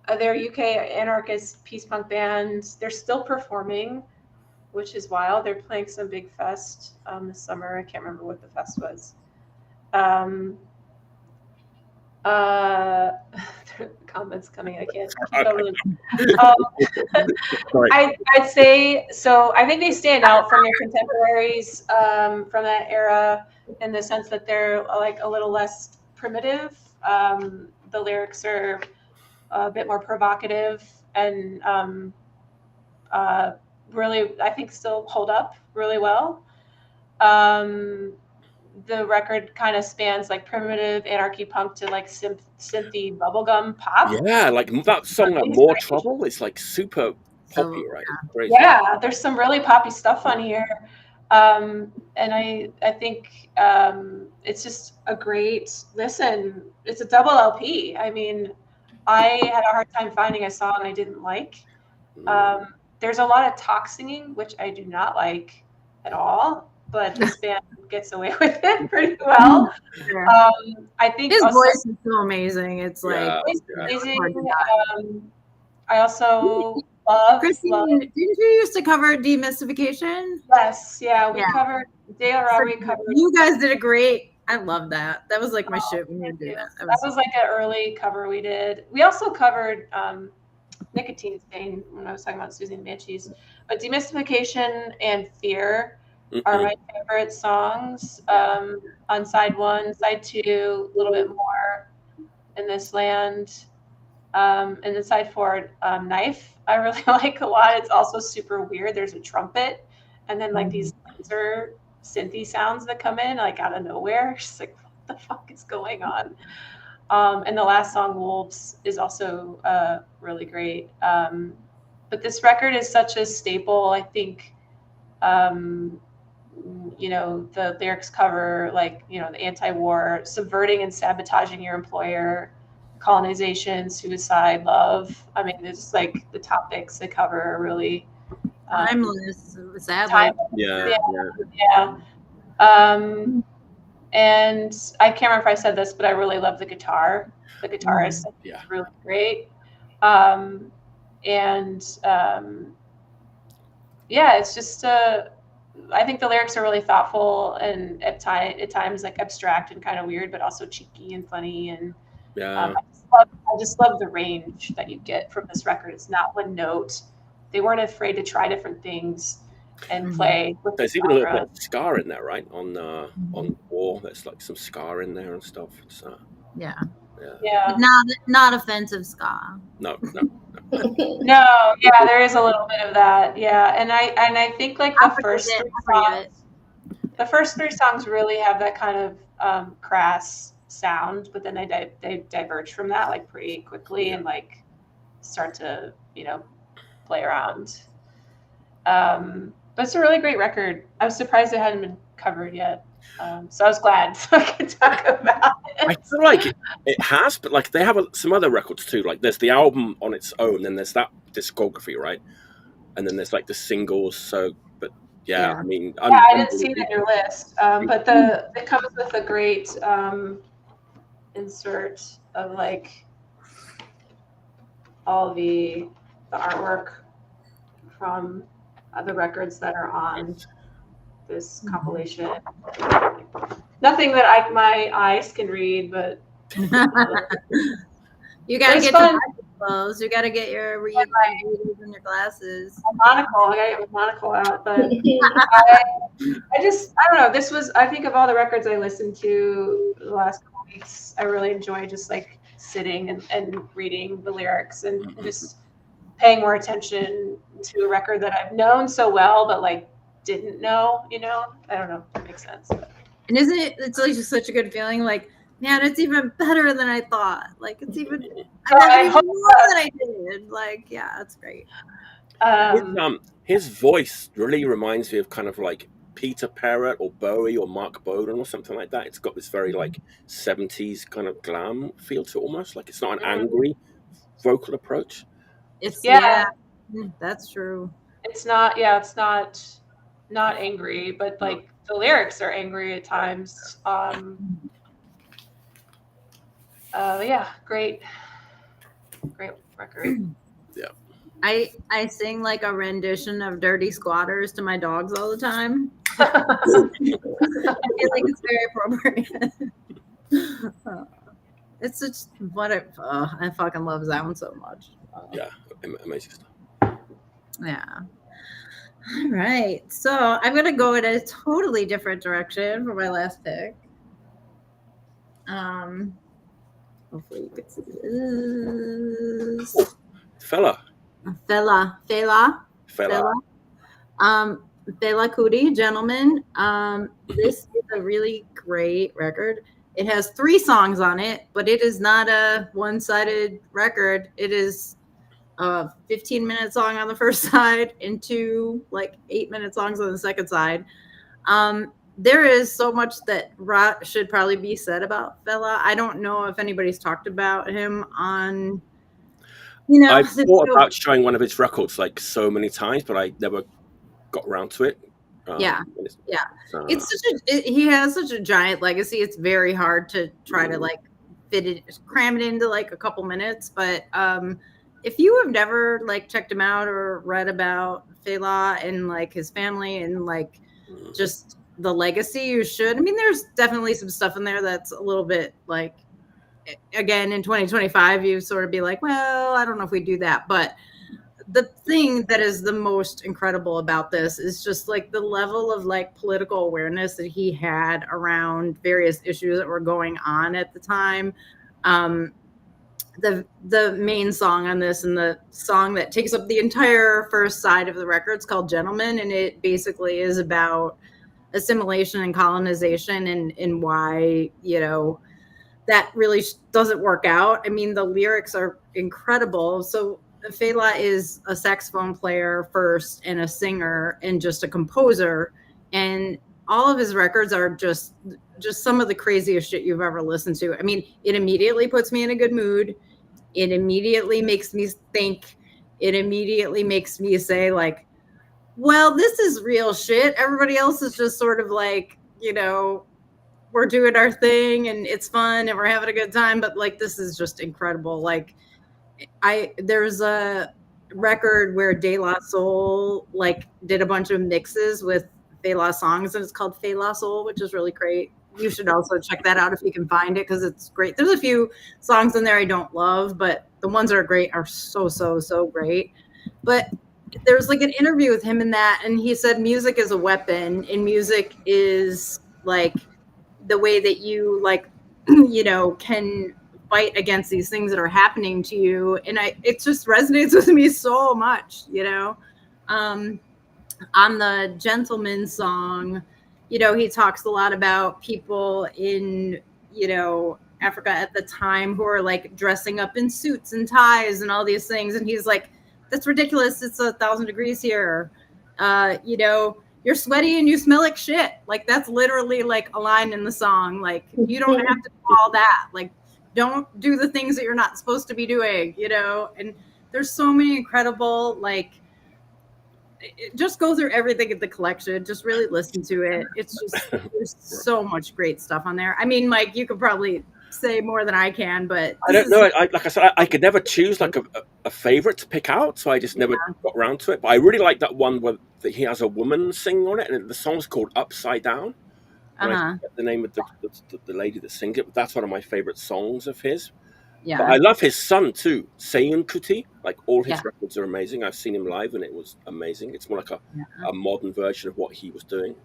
They're UK anarchist peace punk band. They're still performing, which is wild. They're playing some big fest this summer. I can't remember what the fest was. Comments coming. I can't. I'd say so. I think they stand out from their contemporaries from that era in the sense that they're like a little less primitive. The lyrics are a bit more provocative and really, I think, still hold up really well. the record kind of spans like primitive anarchy punk to like synthy bubblegum pop. Yeah, like that song, like More Trouble, it's like super poppy, right? Crazy. Yeah, there's some really poppy stuff on here. And I think it's just a great listen. It's a double LP. I mean, I had a hard time finding a song I didn't like. There's a lot of talk singing, which I do not like at all, but this band gets away with it pretty well. I think his voice is so amazing. It's like amazing. I also love. Christine, didn't you used to cover Demystification? Yes, yeah, we covered Dale Robbery covered. You guys did a great. I love that. That was like my shit when you did that. That was like an early cover we did. We also covered Nicotine Stain when I was talking about Siouxsie and Banshees. But Demystification and Fear are my favorite songs. On side 1, side 2, a little bit more in this land. And then side 4, Knife, I really like a lot. It's also super weird. There's a trumpet and then like these laser synthy sounds that come in like out of nowhere. Just like, what the fuck is going on? And the last song, Wolves, is also really great. But this record is such a staple. I think, you know, the lyrics cover like, you know, the anti-war, subverting and sabotaging your employer, colonization, suicide, love. I mean, it's like the topics they cover are really timeless. Sadly. Yeah. And I can't remember if I said this, but I really love the guitar. The guitarist is really great. It's just I think the lyrics are really thoughtful and at times like abstract and kind of weird, but also cheeky and funny. And I just love the range that you get from this record. It's not one note. They weren't afraid to try different things and play with there's even a little bit of ska in there, right? On War, there's like some ska in there and stuff. It's, yeah. Not offensive ska. No. No, yeah, there is a little bit of that. Yeah, and I think like the first three songs really have that kind of crass sound, but then they diverge from that like pretty quickly and like start to, you know, play around. But it's a really great record. I was surprised it hadn't been covered yet. So I was glad so I could talk about it. I feel like it has, but like they have some other records too. Like there's the album on its own, then there's that discography, right? And then there's like the singles. So, but I mean, I didn't see it in your list, but it comes with a great insert of like all the artwork from the records that are on this compilation. Nothing that my eyes can read, but you gotta get your clothes. You gotta get your readers and your glasses. Monocle. I gotta get my monocle out. But I don't know. This was, I think, of all the records I listened to the last couple of weeks, I really enjoy just like sitting and reading the lyrics and just paying more attention to a record that I've known so well, but like didn't know, you know? I don't know if that makes sense. And isn't it, it's like just such a good feeling, like, man, it's even better than I thought. Like, it's even, I even more than I did. Like, yeah, it's great. His voice really reminds me of kind of like Peter Parrott or Bowie or Mark Bowden or something like that. It's got this very like 70s kind of glam feel to it almost. Like it's not an angry vocal approach. It's that's true. It's not angry, but like the lyrics are angry at times. Great record. Yeah. I sing like a rendition of Dirty Squatters to my dogs all the time. I feel like it's very appropriate. It's just I fucking love that one so much. Amazing stuff. Yeah. All right. So I'm going to go in a totally different direction for my last pick. Hopefully you can see this. Fela. Fela. Fela Kuti, Gentleman. This is a really great record. It has 3 songs on it, but it is not a one-sided record. It is a 15-minute song on the first side and 2 like 8-minute songs on the second side. There is so much that should probably be said about Fela. I don't know if anybody's talked about him on, I've thought about showing one of his records like so many times, but I never got around to it. It's he has such a giant legacy. It's very hard to try to like cram it into like a couple minutes. But if you have never like checked him out or read about Fela and like his family and like just the legacy, you should. I mean, there's definitely some stuff in there that's a little bit like, again, in 2025, you sort of be like, well, I don't know if we do that. But the thing that is the most incredible about this is just like the level of like political awareness that he had around various issues that were going on at the time. The main song on this and the song that takes up the entire first side of the record is called Gentleman, and it basically is about assimilation and colonization and why, you know, that really doesn't work out. I mean, the lyrics are incredible. So Fela is a saxophone player first and a singer and just a composer, and all of his records are just some of the craziest shit you've ever listened to. I mean, it immediately puts me in a good mood. It immediately makes me think. It immediately makes me say like, well, this is real shit. Everybody else is just sort of like, you know, we're doing our thing and it's fun and we're having a good time. But like, this is just incredible. Like there's a record where De La Soul like did a bunch of mixes with Fela songs and it's called Fela Soul, which is really great. You should also check that out if you can find it because it's great. There's a few songs in there I don't love, but the ones that are great are so great. But there's like an interview with him in that, and he said music is a weapon, and music is like the way that you like, you know, can fight against these things that are happening to you. And it just resonates with me so much, you know. On the Gentleman song, you know, he talks a lot about people in, you know, Africa at the time who are like dressing up in suits and ties and all these things. And he's like, that's ridiculous. It's 1,000 degrees here. You know, you're sweaty and you smell like shit. Like that's literally like a line in the song. Like you don't have to do all that. Like don't do the things that you're not supposed to be doing, you know? And there's so many incredible, like, just go through everything in the collection. Just really listen to it. It's just, there's so much great stuff on there. I mean, Mike, you could probably say more than I can, but I don't know. Like I said, I could never choose like a favorite to pick out, so I just never got around to it. But I really like that one where he has a woman singing on it, and the song's called Upside Down. I forget the name of the lady that sings it, but that's one of my favorite songs of his. Yeah, but I love his son too, Fela Kuti. Like all his records are amazing. I've seen him live, and it was amazing. It's more like a modern version of what he was doing.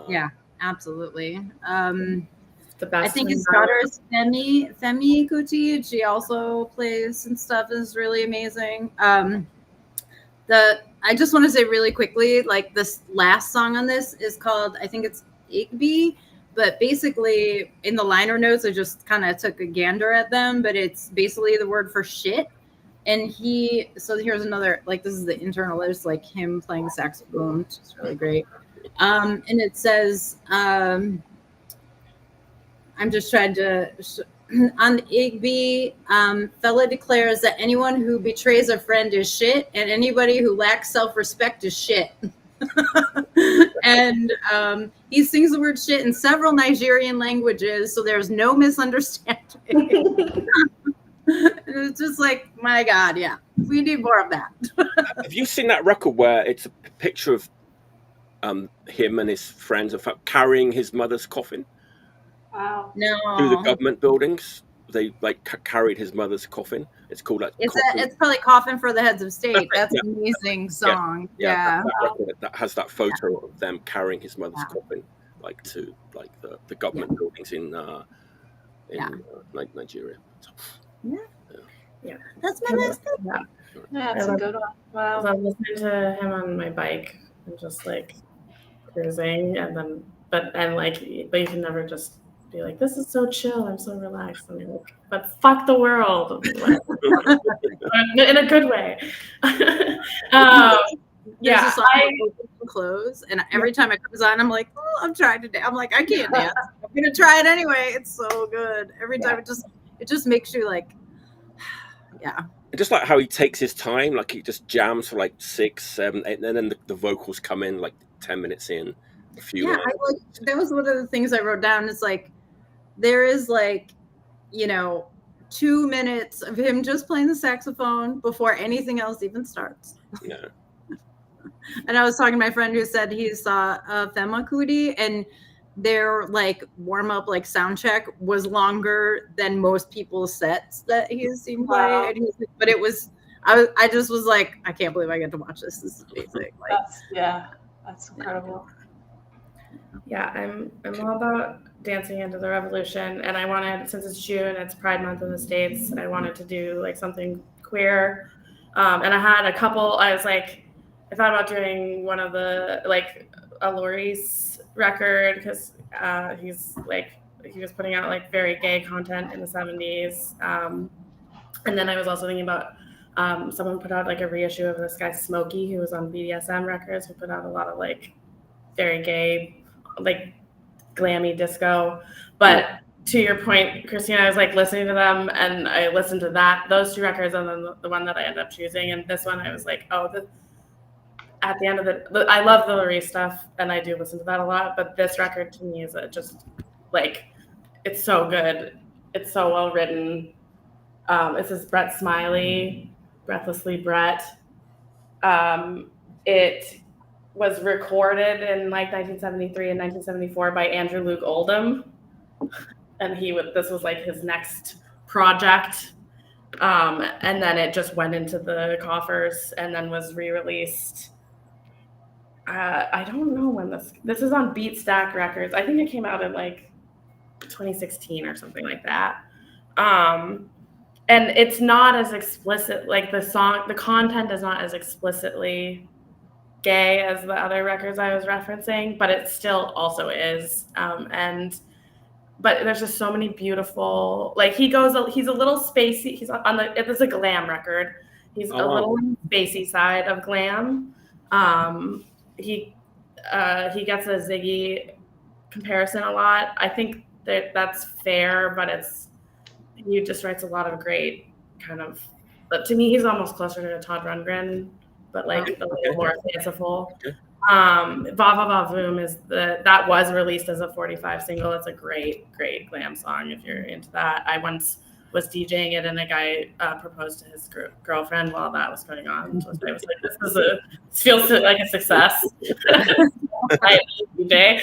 Yeah, absolutely. The best. I think his daughter is Femi Kuti. She also plays and stuff. Is really amazing. I just want to say really quickly, like this last song on this is called, I think it's Igby. But basically, in the liner notes, I just kind of took a gander at them. But it's basically the word for shit. And so here's another, like, this is the internal, there's like him playing saxophone, which is really great. And it says, I'm just trying to, on Igby, Fela declares that anyone who betrays a friend is shit, and anybody who lacks self-respect is shit. And he sings the word shit in several Nigerian languages, so there's no misunderstanding. It's just like, my God, yeah, we need more of that. Have you seen that record where it's a picture of him and his friends carrying his mother's coffin? Wow. No. Through the government buildings. They like carried his mother's coffin. It's called like it's probably Coffin for the Heads of State. That's an amazing song. Yeah. That has that photo of them carrying his mother's coffin, like to like the government buildings in Nigeria. That's my last thing. Yeah, it's a good one. Wow. I was listening to him on my bike and just like cruising, and then but you can never just be like, this is so chill, I'm so relaxed, and you're like, but fuck the world, in a good way. There's a song Clothes, and every time it comes on, I'm like, oh, I'm trying to dance. I'm like, I can't dance. I'm gonna try it anyway. It's so good. Every time it just makes you like, yeah. Just like how he takes his time, like he just jams for like 6, 7, 8, and then the vocals come in like 10 minutes in. A few. Yeah, that was one of the things I wrote down. It's like there is like, 2 minutes of him just playing the saxophone before anything else even starts. Yeah. And I was talking to my friend who said he saw Fela Kuti, and their like warm up, like sound check was longer than most people's sets that he's seen play. Wow. And but it was, I just was like, I can't believe I get to watch this. This is amazing. Like, that's incredible. Yeah, I'm all about dancing into the revolution, and I wanted, since it's June, it's Pride Month in the States, I wanted to do like something queer, and I had a couple. I thought about doing one of the like a Lori's record, because he was putting out like very gay content in the 70s, and then I was also thinking about someone put out like a reissue of this guy Smokey, who was on BDSM Records, who put out a lot of like very gay, like glammy disco. But to your point, Christina, I was like listening to them, and I listened to those 2 records, and then the one that I ended up choosing, and this one I was like, at the end of I love the Lori stuff, and I do listen to that a lot, but this record to me is just like, it's so good, it's so well written. It says Brett Smiley, Breathlessly Brett. It was recorded in like 1973 and 1974 by Andrew Luke Oldham, and this was like his next project, and then it just went into the coffers and then was re-released. I don't know when this is on Beat Stack Records. I think it came out in like 2016 or something like that. And it's not as explicit, like the content is not as explicitly gay as the other records I was referencing, but it still also is. But there's just so many beautiful, like he's a little spacey. It's a glam record. He's a little spacey side of glam. He gets a Ziggy comparison a lot. I think that's fair, but he just writes a lot of great kind of, but to me, he's almost closer to Todd Rundgren, but like a little more fanciful. Va Va Va Voom that was released as a 45 single. It's a great glam song if you're into that. I once was DJing it, and a guy proposed to his girlfriend while that was going on. So I was like, this feels like a success. Right, DJ.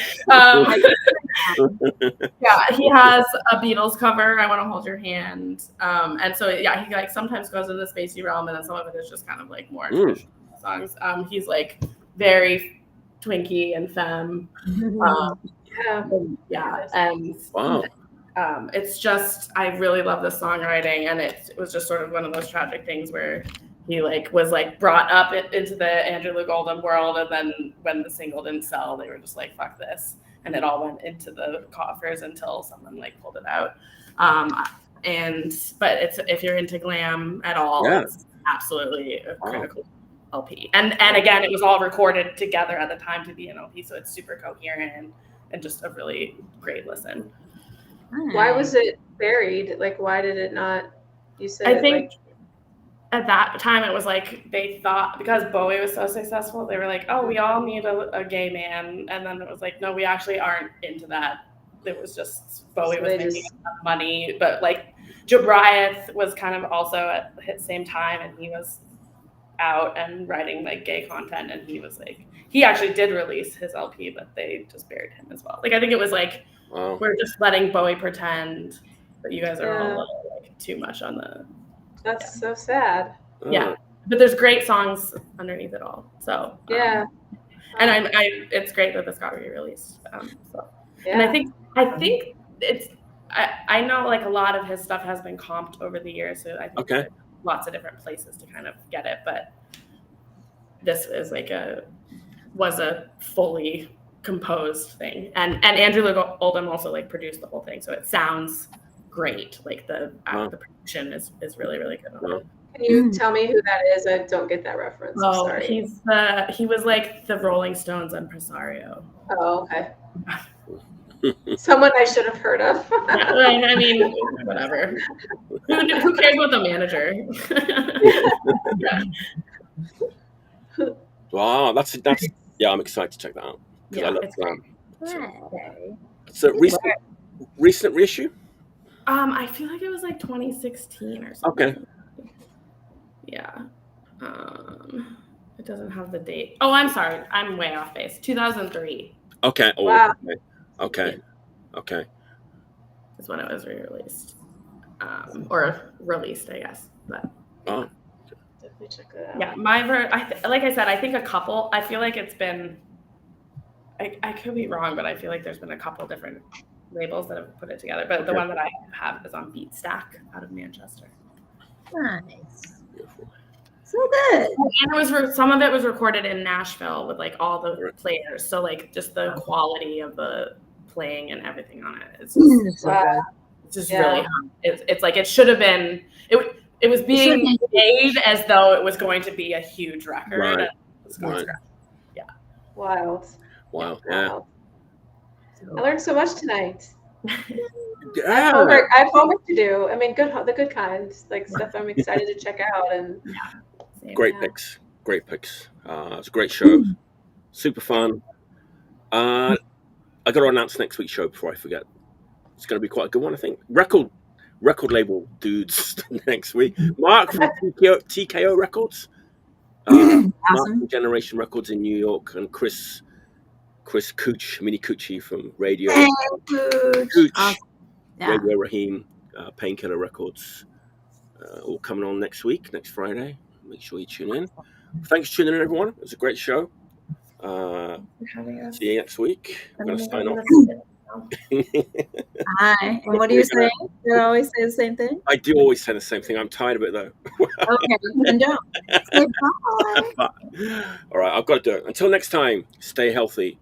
Yeah, he has a Beatles cover, I Want to Hold Your Hand. And so, yeah, he like sometimes goes in the spacey realm, and then some of it is just kind of like more traditional songs. He's like very twinky and femme. And it's just, I really love the songwriting, and it was just sort of one of those tragic things where he like was like brought up into the Andrew Luke Oldham world, and then when the single didn't sell, they were just like, fuck this, and it all went into the coffers until someone like pulled it out. But it's, if you're into glam at all, it's absolutely a critical LP. And again, it was all recorded together at the time to be an LP, so it's super coherent and just a really great listen. Why was it buried? Like, why did it not? You said I think at that time it was like they thought, because Bowie was so successful, they were like, oh, we all need a gay man, and then it was like, no, we actually aren't into that. It was just Bowie was making enough money, but like Jobriath was kind of also at the same time, and he was out and writing like gay content, and he was like, he actually did release his LP, but they just buried him as well. Like, I think it was like, we're just letting Bowie pretend, but you guys are all a little, like, too much on the. That's so sad. Yeah, but there's great songs underneath it all. So and it's great that this got re-released. And I think it's. I know like a lot of his stuff has been comped over the years, so I think there's lots of different places to kind of get it, but this is like a was a fully composed thing, and Andrew Oldham also like produced the whole thing, so it sounds great. Like the production is really, really good on it. Can you tell me who that is? I don't get that reference. I'm sorry. He was like the Rolling Stones impresario. Oh, okay. Someone I should have heard of. Yeah, I mean, whatever. Who cares about the manager? Yeah. Wow, that's yeah. I'm excited to check that out. Yeah, I love it's Okay. So recent reissue. I feel like it was like 2016 or something. Okay. Yeah. It doesn't have the date. Oh, I'm sorry. I'm way off base. 2003. Okay. Oh, Wow. Okay. Is when it was re-released. Or released, I guess. But oh. Definitely check that out. yeah, like I said, I think I feel like it's been, I could be wrong, but I feel like there's been a couple different labels that have put it together. But the one that I have is on Beat Stack out of Manchester. Nice. So good. And some of it was recorded in Nashville with like all the players. So like just the quality of the playing and everything on it is just really it's like it should have been it was being made as though it was going to be a huge record. Right. Yeah. Wild. Wow. Yeah. I learned so much tonight. Yeah. I have homework to do. I mean, the good kind, like stuff I'm excited to check out. And Great picks. It's a great show. Super fun. I got to announce next week's show before I forget. It's going to be quite a good one, I think. Record label dudes next week. Mark from TKO Records. Awesome. Mark from Generation Records in New York, and Chris Cooch, Mini Coochie from Radio. Hey, Cooch. Awesome. Yeah. Radio Raheem, Painkiller Records. All coming on next Friday. Make sure you tune in. Thanks for tuning in, everyone. It was a great show. See you next week. I'm going to sign off. Hi. And what do you say? You always say the same thing? I do always say the same thing. I'm tired of it, though. Okay, then don't. Say bye. All right, I've got to do it. Until next time, stay healthy.